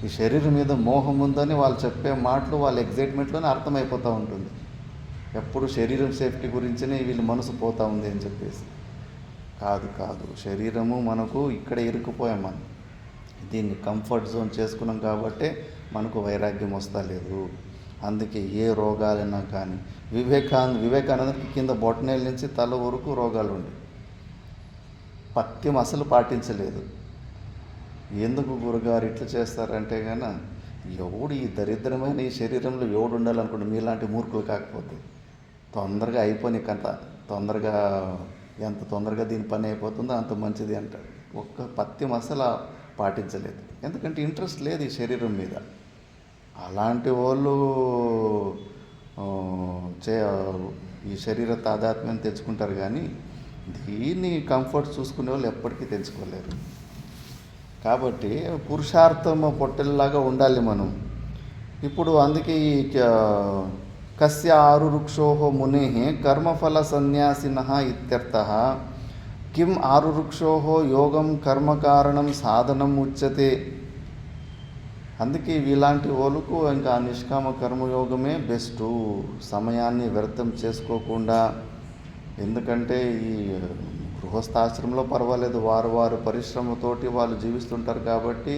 ఈ శరీరం మీద మోహం ఉందని వాళ్ళు చెప్పే మాటలు వాళ్ళ ఎగ్జైట్మెంట్లోనే అర్థమైపోతూ ఉంటుంది. ఎప్పుడు శరీరం సేఫ్టీ గురించినే వీళ్ళ మనసు పోతూ ఉంది అని చెప్పేసి. కాదు, శరీరము మనకు ఇక్కడ ఇరుక్కుపోయాం. మనం దీన్ని కంఫర్ట్ జోన్ చేసుకున్నాం కాబట్టే మనకు వైరాగ్యం వస్తా లేదు. అందుకే ఏ రోగాలైనా కానీ వివేకానందకి కింద బొట్టనేల నుంచి తల వరకు రోగాలు ఉండే. పథ్యం అసలు పాటించలేదు. ఎందుకు గురుగారు ఇట్లా చేస్తారంటే కనుక ఎవడు ఈ దరిద్రమైన ఈ శరీరంలో ఎవడు ఉండాలనుకుంటే మీలాంటి మూర్ఖులు కాకపోతే తొందరగా అయిపోయి కథ, ఎంత తొందరగా దీని పని అయిపోతుందో అంత మంచిది అంటాడు. ఒక్క పథ్యం అసలు పాటించలేదు. ఎందుకంటే ఇంట్రెస్ట్ లేదు ఈ శరీరం మీద. అలాంటి వాళ్ళు ఈ శరీర తాదాత్మ్యం తెచ్చుకుంటారు, కానీ దీన్ని కంఫర్ట్ చూసుకునే వాళ్ళు ఎప్పటికీ తెచ్చుకోలేరు. కాబట్టి పురుషార్థం పొట్టెల్లాగా ఉండాలి మనం. ఇప్పుడు అందుకే ఈ కస్య ఆరురుక్షోః మునేః కర్మఫల సన్యాసినః ఇత్యర్థః. కిం ఆరురుక్షోః యోగం కర్మకారణం సాధనం ఉచ్యతే. అందుకే ఇలాంటి వాళ్ళకు ఇంకా నిష్కామ కర్మయోగమే బెస్టు. సమయాన్ని వ్యర్థం చేసుకోకుండా. ఎందుకంటే ఈ గృహస్థాశ్రమంలో పర్వాలేదు, వారు పరిశ్రమతోటి వాళ్ళు జీవిస్తుంటారు కాబట్టి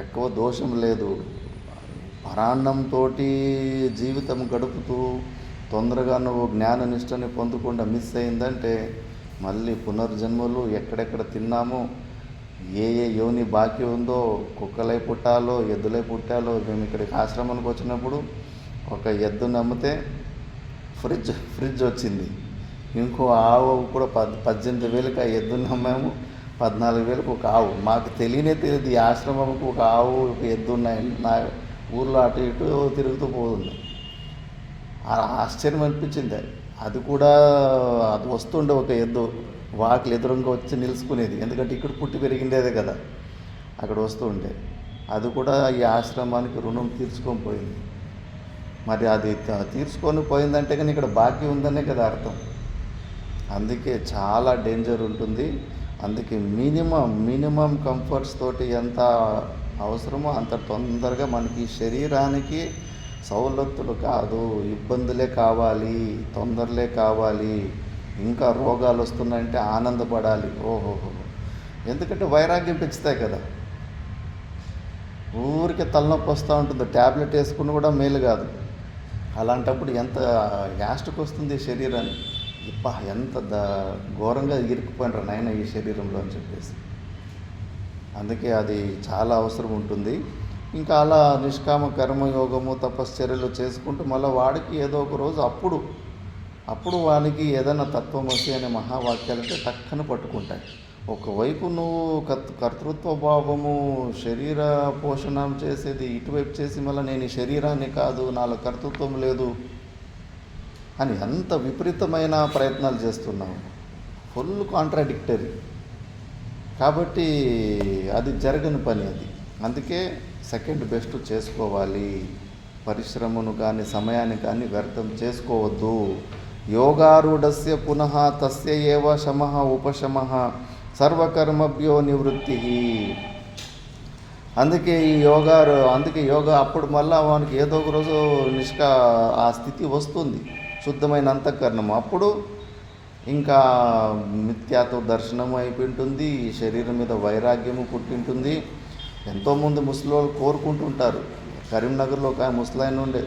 ఎక్కువ దోషం లేదు. పరాన్నంతో జీవితం గడుపుతూ తొందరగా నువ్వు జ్ఞాన నిష్టని పొందకుండా మిస్ అయిందంటే మళ్ళీ పునర్జన్మలు ఎక్కడెక్కడ తిన్నామో, ఏ యోని బాకీ ఉందో, కుక్కలై పుట్టాలో ఎద్దులై పుట్టాలో. మేము ఇక్కడికి ఆశ్రమానికి వచ్చినప్పుడు ఒక ఎద్దును అమ్మితే ఫ్రిడ్జ్ వచ్చింది. ఇంకో ఆవు కూడా 18,000కి ఆ ఎద్దుని అమ్మాము. 14,000కి ఒక ఆవు. మాకు తెలియదు ఈ ఆశ్రమంకు ఒక ఆవు ఒక ఎద్దు ఉన్నాయి. నా ఊర్లో అటు ఇటు తిరుగుతూ పోతుంది. ఆశ్చర్యం అనిపించింది. అది కూడా అది వస్తుండే ఒక ఎద్దు వాకిలి ఎదురుగా వచ్చి నిలుచుకునేది. ఎందుకంటే ఇక్కడ పుట్టి పెరిగిండేదే కదా, అక్కడ వస్తూ ఉండే. అది కూడా ఈ ఆశ్రమానికి రుణం తీర్చుకొని పోయింది. మరి అది తీర్చుకొని పోయిందంటే కానీ ఇక్కడ బాకీ ఉందనే కదా అర్థం. అందుకే చాలా డేంజర్ ఉంటుంది. అందుకే మినిమం కంఫర్ట్స్ తోటి ఎంత అవసరమో అంత తొందరగా మనకి శరీరానికి సౌలతులు కాదు, ఇబ్బందులే కావాలి, తొందరలే కావాలి. ఇంకా రోగాలు వస్తున్నాయంటే ఆనందపడాలి. ఓహోహో, ఎందుకంటే వైరాగ్యం పెంచుతాయి కదా. ఊరికే తలనొప్పి వస్తూ ఉంటుంది, ట్యాబ్లెట్ వేసుకుని కూడా మేలు కాదు. అలాంటప్పుడు ఎంత యాస్ట్కి వస్తుంది శరీరాన్ని, ఇప్ప ఎంత ఘోరంగా ఇరుక్కుపోయినరా నాయన ఈ శరీరంలో అని చెప్పేసి. అందుకే అది చాలా అవసరం ఉంటుంది. ఇంకా అలా నిష్కామ కర్మయోగము తపశ్చర్యలు చేసుకుంటూ మళ్ళీ వాడికి ఏదో ఒక రోజు అప్పుడు వానికి ఏదైనా తత్వమసి అనే మహావాక్యాలంటే టక్కన పట్టుకుంటాయి. ఒకవైపు నువ్వు కర్తృత్వ భావము శరీర పోషణం చేసేది ఇటువైపు చేసి మళ్ళీ నేను ఈ శరీరాన్ని కాదు, నాలో కర్తృత్వం లేదు అని ఎంత విపరీతమైన ప్రయత్నాలు చేస్తున్నావు. Full contradictory. కాబట్టి అది జరగని పని అది. అందుకే సెకండ్ బెస్ట్ చేసుకోవాలి. పరిశ్రమను కానీ సమయాన్ని కానీ వ్యర్థం చేసుకోవద్దు. యోగారూఢస్య పునః తస్య ఏవ శమః ఉపశమః సర్వకర్మభ్యో నివృత్తి. అందుకే యోగా అప్పుడు మళ్ళా వానికి ఏదో ఒక రోజు ఆ స్థితి వస్తుంది, శుద్ధమైన అంతఃకరణం. అప్పుడు ఇంకా మిథ్యాతో దర్శనం అయిపోయింటుంది, శరీరం మీద వైరాగ్యము పుట్టింటుంది. ఎంతోమంది ముసలోళ్ళు కోరుకుంటుంటారు. కరీంనగర్లో ఒక ముసలాయన ఉండే,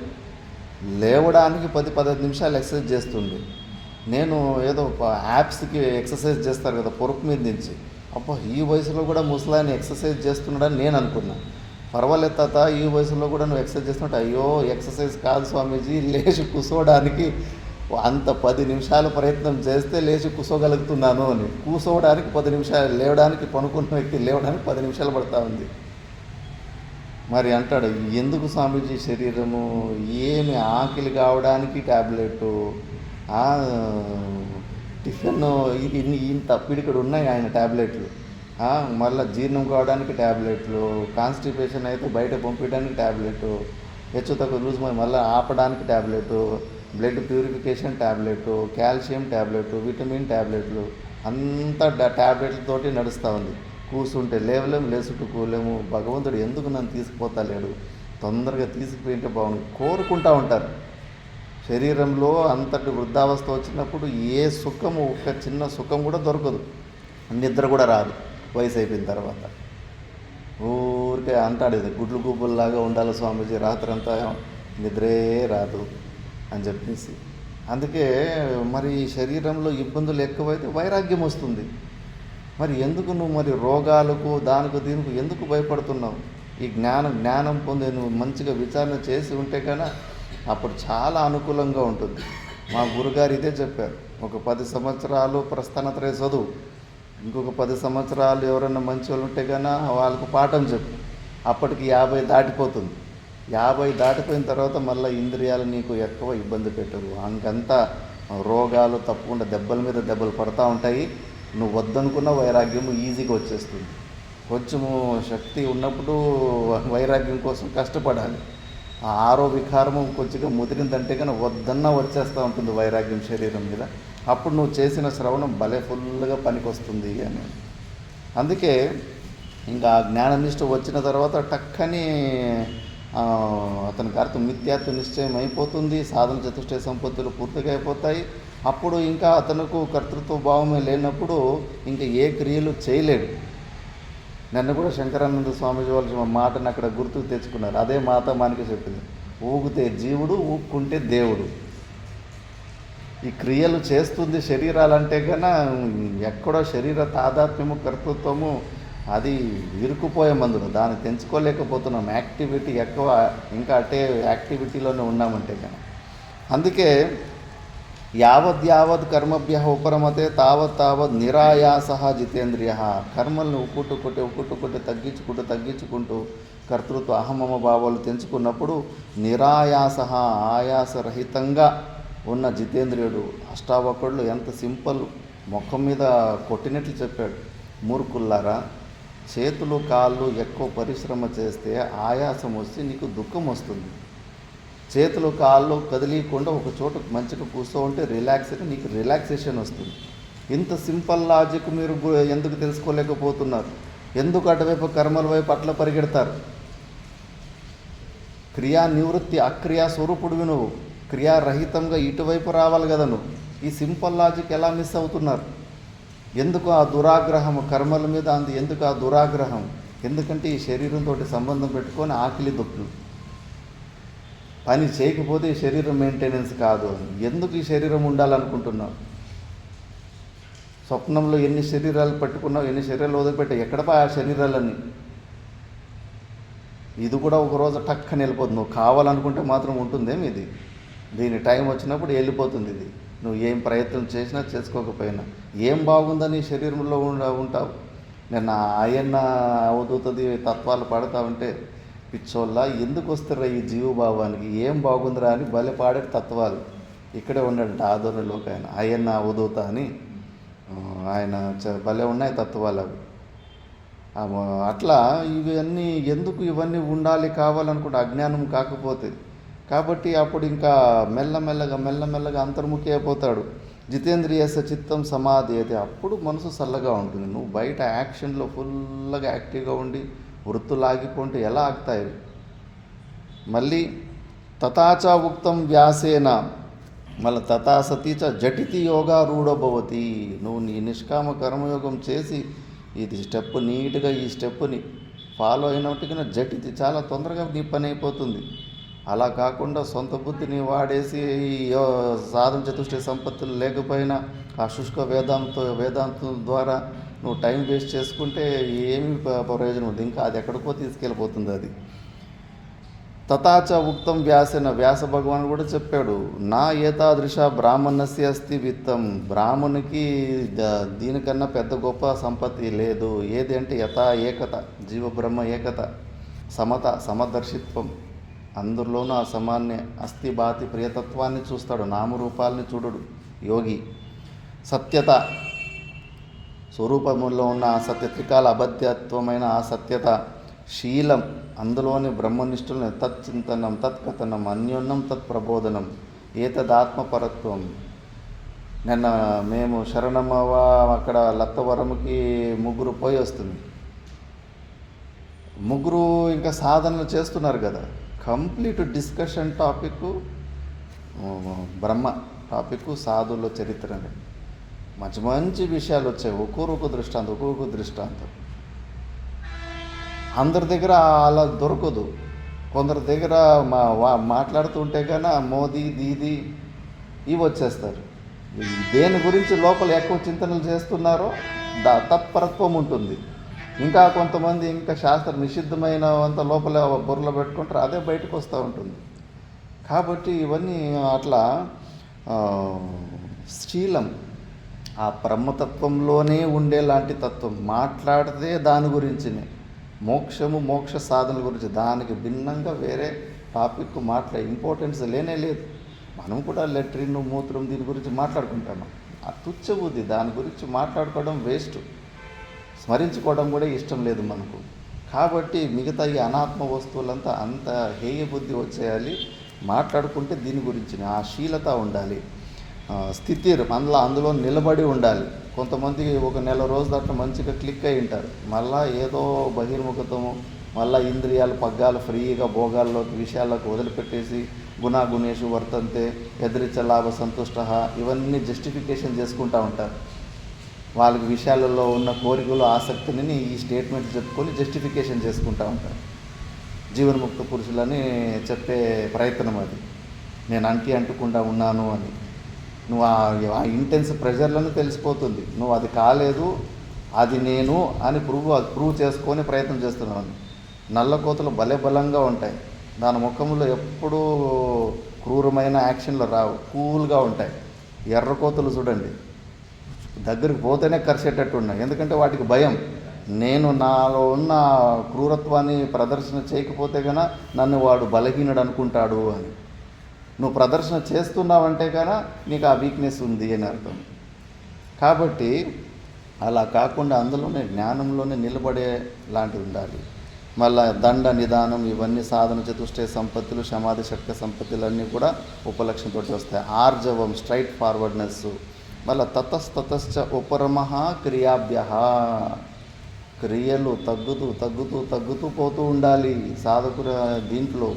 లేవడానికి 10-15 నిమిషాలు ఎక్సర్సైజ్ చేస్తుండే. నేను ఏదో యాప్స్కి ఎక్సర్సైజ్ చేస్తారు కదా పొరుపు మీద నుంచి, అబ్బా ఈ వయసులో కూడా ముసలాయన ఎక్సర్సైజ్ చేస్తున్నాడని నేను అనుకున్నా. పర్వాలేదు తాత, ఈ వయసులో కూడా నువ్వు ఎక్సర్సైజ్ చేస్తున్నట్టు. అయ్యో ఎక్సర్సైజ్ కాదు స్వామీజీ, లేచి కూర్చోవడానికి అంత 10 నిమిషాలు ప్రయత్నం చేస్తే లేచి కూర్చోగలుగుతున్నాను అని. కూర్చోవడానికి 10 నిమిషాలు, లేవడానికి పనుకున్న వ్యక్తి లేవడానికి 10 నిమిషాలు పడతా ఉంది. మరి అంటాడు, ఎందుకు స్వామీజీ శరీరము, ఏమి ఆకలి కావడానికి ట్యాబ్లెట్, టిఫిన్ ఇంత పిడికడు ఉన్నాయి ఆయన ట్యాబ్లెట్లు, మళ్ళీ జీర్ణం కావడానికి ట్యాబ్లెట్లు, కాన్స్టిపేషన్ అయితే బయట పంపించడానికి ట్యాబ్లెట్, హెచ్చు తక్కువ లూజ్ మళ్ళీ ఆపడానికి tablet, blood purification tablet, calcium tablet, vitamin ట్యాబ్లెట్లు, అంతా ట్యాబ్లెట్లతోటి నడుస్తూ ఉంది. కూర్చుంటే లేవలేము, లేచుట్టుకోలేము. భగవంతుడు ఎందుకు నన్ను తీసుకుపోతా లేడు, తొందరగా తీసుకుపోయింటే బాగుంది కోరుకుంటూ ఉంటారు. శరీరంలో అంతటి వృద్ధావస్థ వచ్చినప్పుడు ఏ సుఖము, ఒక చిన్న సుఖం కూడా దొరకదు, నిద్ర కూడా రాదు వయసు అయిపోయిన తర్వాత. ఊరికే అంటాడేది, గుడ్లు గుబ్బుల్లాగా ఉండాలి స్వామీజీ, రాత్రంతా నిద్రే రాదు అని చెప్పేసి. అందుకే మరి శరీరంలో ఇబ్బందులు ఎక్కువైతే వైరాగ్యం వస్తుంది. మరి ఎందుకు నువ్వు మరి రోగాలకు దీనికి ఎందుకు భయపడుతున్నావు? ఈ జ్ఞానం పొందే నువ్వు మంచిగా విచారణ చేసి ఉంటే కన్నా అప్పుడు చాలా అనుకూలంగా ఉంటుంది. మా గురుగారు ఇదే చెప్పారు, ఒక 10 సంవత్సరాలు ప్రస్థానత్రయ చదువు, ఇంకొక 10 సంవత్సరాలు ఎవరైనా మంచి వాళ్ళు ఉంటే కన్నా వాళ్ళకు పాఠం చెప్పు. అప్పటికి 50 దాటిపోతుంది. 50 దాటిపోయిన తర్వాత మళ్ళీ ఇంద్రియాలు నీకు ఎక్కువ ఇబ్బంది పెట్టరు. అంకంతా రోగాలు తప్పకుండా దెబ్బల మీద దెబ్బలు పడతా ఉంటాయి. నువ్వు వద్దనుకున్న వైరాగ్యము ఈజీగా వచ్చేస్తుంది. కొంచెము శక్తి ఉన్నప్పుడు వైరాగ్యం కోసం కష్టపడాలి. ఆ ఆరో వికారము కొంచెంగా ముదిరిందంటే కానీ వద్దన్నా వచ్చేస్తూ ఉంటుంది వైరాగ్యం శరీరం మీద. అప్పుడు నువ్వు చేసిన శ్రవణం భలే ఫుల్గా పనికొస్తుంది అని. అందుకే ఇంకా జ్ఞాననిష్ట వచ్చిన తర్వాత టక్కని అతనికి అర్థం మిథ్యాత్వ నిశ్చయం అయిపోతుంది, సాధన చతుష్టయ సంపత్తులు పూర్తిగా అయిపోతాయి. అప్పుడు ఇంకా అతనుకు కర్తృత్వ భావమే లేనప్పుడు ఇంకా ఏ క్రియలు చేయలేడు. నన్ను కూడా శంకరానంద స్వామీజీ వాళ్ళ మాటను అక్కడ గుర్తుకు తెచ్చుకున్నారు. అదే మాట మనకి చెప్పింది, ఊగితే జీవుడు, ఊక్కుంటే దేవుడు. ఈ క్రియలు చేస్తుంది శరీరాలంటే కన్నా ఎక్కడో శరీర తాదాత్మ్యము కర్తృత్వము అది ఇరుక్కుపోయే మందులు, దాన్ని తెంచుకోలేకపోతున్నాం. యాక్టివిటీ ఎక్కువ, ఇంకా అటే యాక్టివిటీలోనే ఉన్నామంటే కన్నా. అందుకే యావత్ కర్మభ్య ఉపరమతే తావత్ నిరాయాస జితేంద్రియ. కర్మలను ఉక్కుట్టుకుంటే తగ్గించుకుంటూ కర్తృత్వ అహమమ భావాలు తెంచుకున్నప్పుడు నిరాయాస, ఆయాసరహితంగా ఉన్న జితేంద్రియుడు. అష్టావకుడులు ఎంత సింపుల్, ముఖం మీద కొట్టినట్లు చెప్పాడు. మూర్ఖుల్లారా, చేతులు కాళ్ళు ఎక్కువ పరిశ్రమ చేస్తే ఆయాసం వస్తే నీకు దుఃఖం వస్తుంది. చేతులు కాళ్ళు కదిలీకుండా ఒక చోట మంచిగా కూర్చో ఉంటే నీకు రిలాక్సేషన్ వస్తుంది. ఇంత సింపుల్ లాజిక్ మీరు ఎందుకు తెలుసుకోలేకపోతున్నారు? ఎందుకు అటువైపు కర్మల వైపు అట్లా పరిగెడతారు? క్రియా నివృత్తి, అక్రియా స్వరూపుడివి నువ్వు. క్రియారహితంగా ఇటువైపు రావాలి కదా నువ్వు. ఈ సింపుల్ లాజిక్ ఎలా మిస్ అవుతున్నారు? ఎందుకు ఆ దురాగ్రహం కర్మల మీద ఎందుకు ఆ దురాగ్రహం? ఎందుకంటే ఈ శరీరంతో సంబంధం పెట్టుకొని ఆకలి దుఃఖులు. పని చేయకపోతే ఈ శరీరం మెయింటెనెన్స్ కాదు అని. ఎందుకు ఈ శరీరం ఉండాలనుకుంటున్నావు? స్వప్నంలో ఎన్ని శరీరాలు పట్టుకున్నావు, ఎన్ని శరీరాలు వదిలిపెట్టావు, ఎక్కడ ఆ శరీరాలన్నీ? ఇది కూడా ఒకరోజు టక్కని వెళ్ళిపోతుంది. నువ్వు కావాలనుకుంటే మాత్రం ఉంటుందేమి ఇది? దీని టైం వచ్చినప్పుడు వెళ్ళిపోతుంది ఇది. నువ్వు ఏం ప్రయత్నం చేసినా చేసుకోకపోయినా. ఏం బాగుందని శరీరంలో ఉంటావు? నేను ఆయన్న అవధూతది తత్వాలు పడతా ఉంటే పిచ్చోళ్ళ ఎందుకు వస్తారా ఈ జీవభావానికి, ఏం బాగుందిరా అని భలే పాడే తత్వాలు. ఇక్కడే ఉన్నాడు ఆదోరణలోకి ఆయన ఆయన్న అవధూత అని, ఆయన భలే ఉన్నాయి తత్వాలు అవి. అట్లా ఇవన్నీ ఎందుకు ఇవన్నీ ఉండాలి కావాలనుకుంటే అజ్ఞానం కాకపోతే. కాబట్టి అప్పుడు ఇంకా మెల్లమెల్లగా అంతర్ముఖి అయిపోతాడు. జితేంద్రియస్య చిత్తం సమాధి అయితే అప్పుడు మనసు చల్లగా ఉంటుంది. నువ్వు బయట యాక్షన్లో ఫుల్గా యాక్టివ్గా ఉండి వృత్తులు ఆగిపోంటే ఎలా ఆగుతాయి? మళ్ళీ తథాచ ఉక్తం వ్యాసేన మళ్ళీ తథా సతీ చ జటితి యోగా రూఢభవతి. నువ్వు నీ నిష్కామ కర్మయోగం చేసి ఇది స్టెప్ నీట్గా ఈ స్టెప్ని ఫాలో అయినట్టుగా జటితి చాలా తొందరగా నీ పని అయిపోతుంది. అలా కాకుండా సొంత బుద్ధిని వాడేసి సాధన చతుష్టయ సంపత్తులు లేకపోయినా ఆ శుష్క వేదాంతం ద్వారా నువ్వు టైం వేస్ట్ చేసుకుంటే ఏమి ప్రయోజనం ఉంది? ఇంకా అది ఎక్కడికో తీసుకెళ్ళిపోతుంది అది. తథాచ ఉక్తం వ్యాసేన, వ్యాస భగవాన్ కూడా చెప్పాడు, నా ఏతాదృశ బ్రాహ్మణస్య అస్తి విత్తం. బ్రాహ్మణునికి దీనికన్నా పెద్ద గొప్ప సంపత్తి లేదు. ఏది అంటే యథా ఏకత, జీవబ్రహ్మ ఏకత, సమత, సమదర్శిత్వం. అందరిలోనూ ఆ సమాన్య అస్థి బాతి ప్రియతత్వాన్ని చూస్తాడు, నామరూపాలని చూడడు యోగి. సత్యత, స్వరూపంలో ఉన్న ఆ సత్య, త్రికాల అబద్ధ్యత్వమైన ఆ సత్యత. శీలం, అందులోని బ్రహ్మనిష్ఠులను తచ్చింతనం, తత్కథనం, అన్యోన్నం తత్ప్రబోధనం. ఏతదాత్మపరత్వం. నిన్న మేము శరణమవ అక్కడ లత్తవరముకి ముగ్గురు పోయి వస్తుంది. ముగ్గురు ఇంకా సాధనలు చేస్తున్నారు కదా. కంప్లీట్ డిస్కషన్ టాపిక్ బ్రహ్మ టాపిక్, సాధువుల చరిత్ర. మంచి మంచి విషయాలు వచ్చాయి. ఒక్కొక్క దృష్టాంతం. అందరి దగ్గర అలా దొరకదు. కొందరి దగ్గర మాట్లాడుతుంటే కన్నా మోదీ దీది ఇవి వచ్చేస్తారు. దేని గురించి లోపల ఎక్కువ చింతనలు చేస్తున్నారో తత్పరత్వం ఉంటుంది. ఇంకా కొంతమంది ఇంకా శాస్త్ర నిషిద్ధమైన అంత లోపల బుర్రలో పెట్టుకుంటారు, అదే బయటకు వస్తూ ఉంటుంది. కాబట్టి ఇవన్నీ అట్లా శీలం ఆ బ్రహ్మతత్వంలోనే ఉండేలాంటి తత్వం. మాట్లాడితే దాని గురించినే, మోక్ష సాధనల గురించి, దానికి భిన్నంగా వేరే టాపిక్ ఇంపార్టెన్స్ లేనే లేదు. మనం కూడా లెట్రిన్ మూత్రం దీని గురించి మాట్లాడుకుంటాము. ఆ తుచ్చబుద్ధి, దాని గురించి మాట్లాడుకోవడం వేస్ట్. స్మరించుకోవడం కూడా ఇష్టం లేదు మనకు. కాబట్టి మిగతా ఈ అనాత్మ వస్తువులంతా అంత హేయ బుద్ధి వచ్చేయాలి. మాట్లాడుకుంటే దీని గురించి ఆ శీలత ఉండాలి. స్థితి అందులో నిలబడి ఉండాలి. కొంతమంది ఒక నెల రోజులు అట్లా మంచిగా క్లిక్ అయి ఉంటారు, మళ్ళీ ఏదో బహిర్ముఖతము, మళ్ళీ ఇంద్రియాలు పగ్గాలు ఫ్రీగా భోగాల్లోకి విషయాలకు వదిలిపెట్టేసి గుణాగుణేషు వర్తంతే ఎదిరిచ లాభ సంతుష్ట ఇవన్నీ జస్టిఫికేషన్ చేసుకుంటూ ఉంటారు. వాళ్ళకి విషయాలలో ఉన్న కోరికలు ఆసక్తిని ఈ స్టేట్మెంట్ చెప్పుకొని జస్టిఫికేషన్ చేసుకుంటూ ఉంటారు. జీవన్ముక్త పురుషులని చెప్పే ప్రయత్నం అది. నేను అంటుకుండా ఉన్నాను అని. నువ్వు ఆ ఇంటెన్స్ ప్రెషర్లను తెలిసిపోతుంది. నువ్వు అది కాలేదు, అది నేను అని ప్రూవ్ చేసుకొని ప్రయత్నం చేస్తున్నాను. నల్ల కోతలు బలంగా ఉంటాయి. దాని ముఖంలో ఎప్పుడూ క్రూరమైన యాక్షన్లు రావు, కూల్గా ఉంటాయి. ఎర్ర కోతలు చూడండి, దగ్గరికి పోతేనే కరిచేటట్టు ఉన్నాయి. ఎందుకంటే వాటికి భయం. నేను నాలో ఉన్న క్రూరత్వాన్ని ప్రదర్శన చేయకపోతే కన్నా నన్ను వాడు బలహీనుడు అనుకుంటాడు అని. నువ్వు ప్రదర్శన చేస్తున్నావంటే కన్నా నీకు ఆ వీక్నెస్ ఉంది అని అర్థం. కాబట్టి అలా కాకుండా అందులోనే జ్ఞానంలోనే నిలబడే లాంటివి ఉండాలి. మళ్ళీ దండ నిదానం ఇవన్నీ సాధన చతుష్టయ సంపత్తులు, సమాధి షట్క సంపత్తులన్నీ కూడా ఉపలక్షణతో వస్తాయి. ఆర్జవం, స్ట్రైట్ ఫార్వర్డ్నెస్. మళ్ళీ తతశ్చ ఉపరమః క్రియాభ్య, క్రియలు తగ్గుతూ పోతూ ఉండాలి సాధకుల దీంట్లో.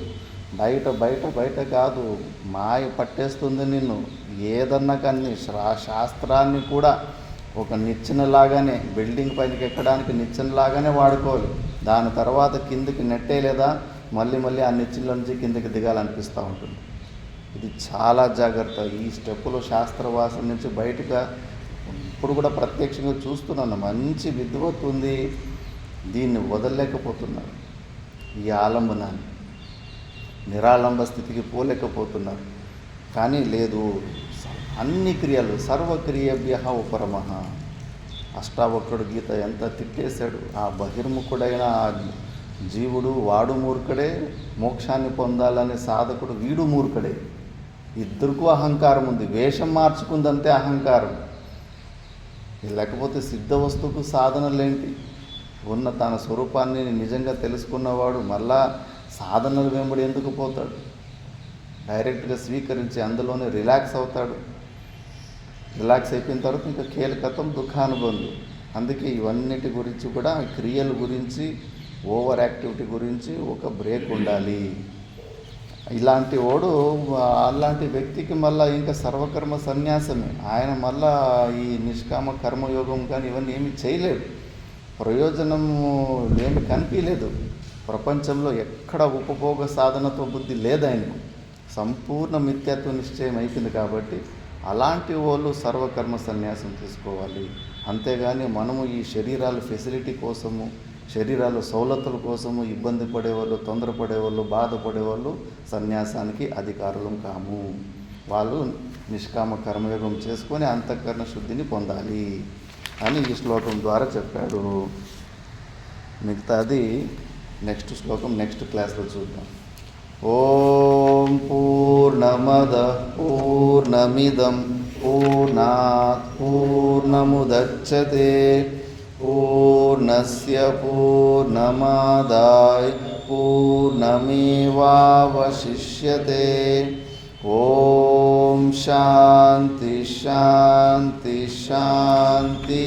బయట కాదు, మాయ పట్టేస్తుంది నిన్ను. ఏదన్నా కానీ శాస్త్రాన్ని కూడా ఒక నిచ్చెనలాగానే, బిల్డింగ్ పైనకి ఎక్కడానికి నిచ్చెనలాగానే వాడుకోవాలి. దాని తర్వాత కిందికి నెట్టేలేదా మళ్ళీ మళ్ళీ ఆ నిచ్చెనల నుంచి కిందకి దిగాలనిపిస్తూ ఉంటుంది. ఇది చాలా జాగ్రత్త. ఈ స్టెప్పులో శాస్త్రవాసం నుంచి బయటగా ఇప్పుడు కూడా ప్రత్యక్షంగా చూస్తున్నాను. మంచి విద్వత్తు ఉంది, దీన్ని వదలలేకపోతున్నారు. ఈ ఆలంబనాన్ని నిరాలంబ స్థితికి పోలేకపోతున్నారు. కానీ లేదు, అన్ని క్రియలు సర్వక్రియభ్య ఉపరమః. అష్టావక్రుడు గీత ఎంత తిట్టేశాడు. ఆ బహిర్ముఖుడైన ఆ జీవుడు వాడు మూర్ఖుడే, మోక్షాన్ని పొందాలనే సాధకుడు వీడు మూర్ఖుడే. ఇద్దరికూ అహంకారం ఉంది. వేషం మార్చుకుందంతే అహంకారం. లేకపోతే సిద్ధ వస్తువుకు సాధనలేంటి? ఉన్న తన స్వరూపాన్ని నిజంగా తెలుసుకున్నవాడు మళ్ళా సాధనల వెంబడి ఎందుకు పోతాడు? డైరెక్ట్గా స్వీకరించి అందులోనే రిలాక్స్ అవుతాడు. రిలాక్స్ అయిపోయిన తర్వాత ఇంకా కీలకతం దుఃఖానుబంధు. అందుకే ఇవన్నిటి గురించి కూడా, క్రియల గురించి, ఓవర్ యాక్టివిటీ గురించి ఒక బ్రేక్ ఉండాలి. ఇలాంటి వాడు అలాంటి వ్యక్తికి మళ్ళీ ఇంకా సర్వకర్మ సన్యాసమే. ఆయన మళ్ళా ఈ నిష్కామ కర్మయోగం కానీ ఇవన్నీ ఏమి చేయలేడు. ప్రయోజనం ఏమి కనిపించలేదు. ప్రపంచంలో ఎక్కడ ఉపభోగ సాధనతో బుద్ధి లేదు ఆయనకు. సంపూర్ణ మిథ్యాత్వ నిశ్చయం అయిపోయింది. కాబట్టి అలాంటి వాళ్ళు సర్వకర్మ సన్యాసం తీసుకోవాలి. అంతేగాని మనము ఈ శరీరాల ఫెసిలిటీ కోసము, శరీరాల సౌలతుల కోసము ఇబ్బంది పడేవాళ్ళు, తొందరపడేవాళ్ళు, బాధపడేవాళ్ళు సన్యాసానికి అధికారులం కాము. వాళ్ళు నిష్కామ కర్మయోగం చేసుకొని అంతఃకరణ శుద్ధిని పొందాలి అని ఈ శ్లోకం ద్వారా చెప్పాడు. మిగతాది నెక్స్ట్ శ్లోకం నెక్స్ట్ క్లాస్లో చూద్దాం. ఓం పూర్ణమదః పూర్ణమిదం పూర్ణాత్ పూర్ణముదచ్యతే పూర్ణస్య పూర్ణమాదాయ పూర్ణమేవావశిష్యతే. ఓం శాంతి శాంతి శాంతి.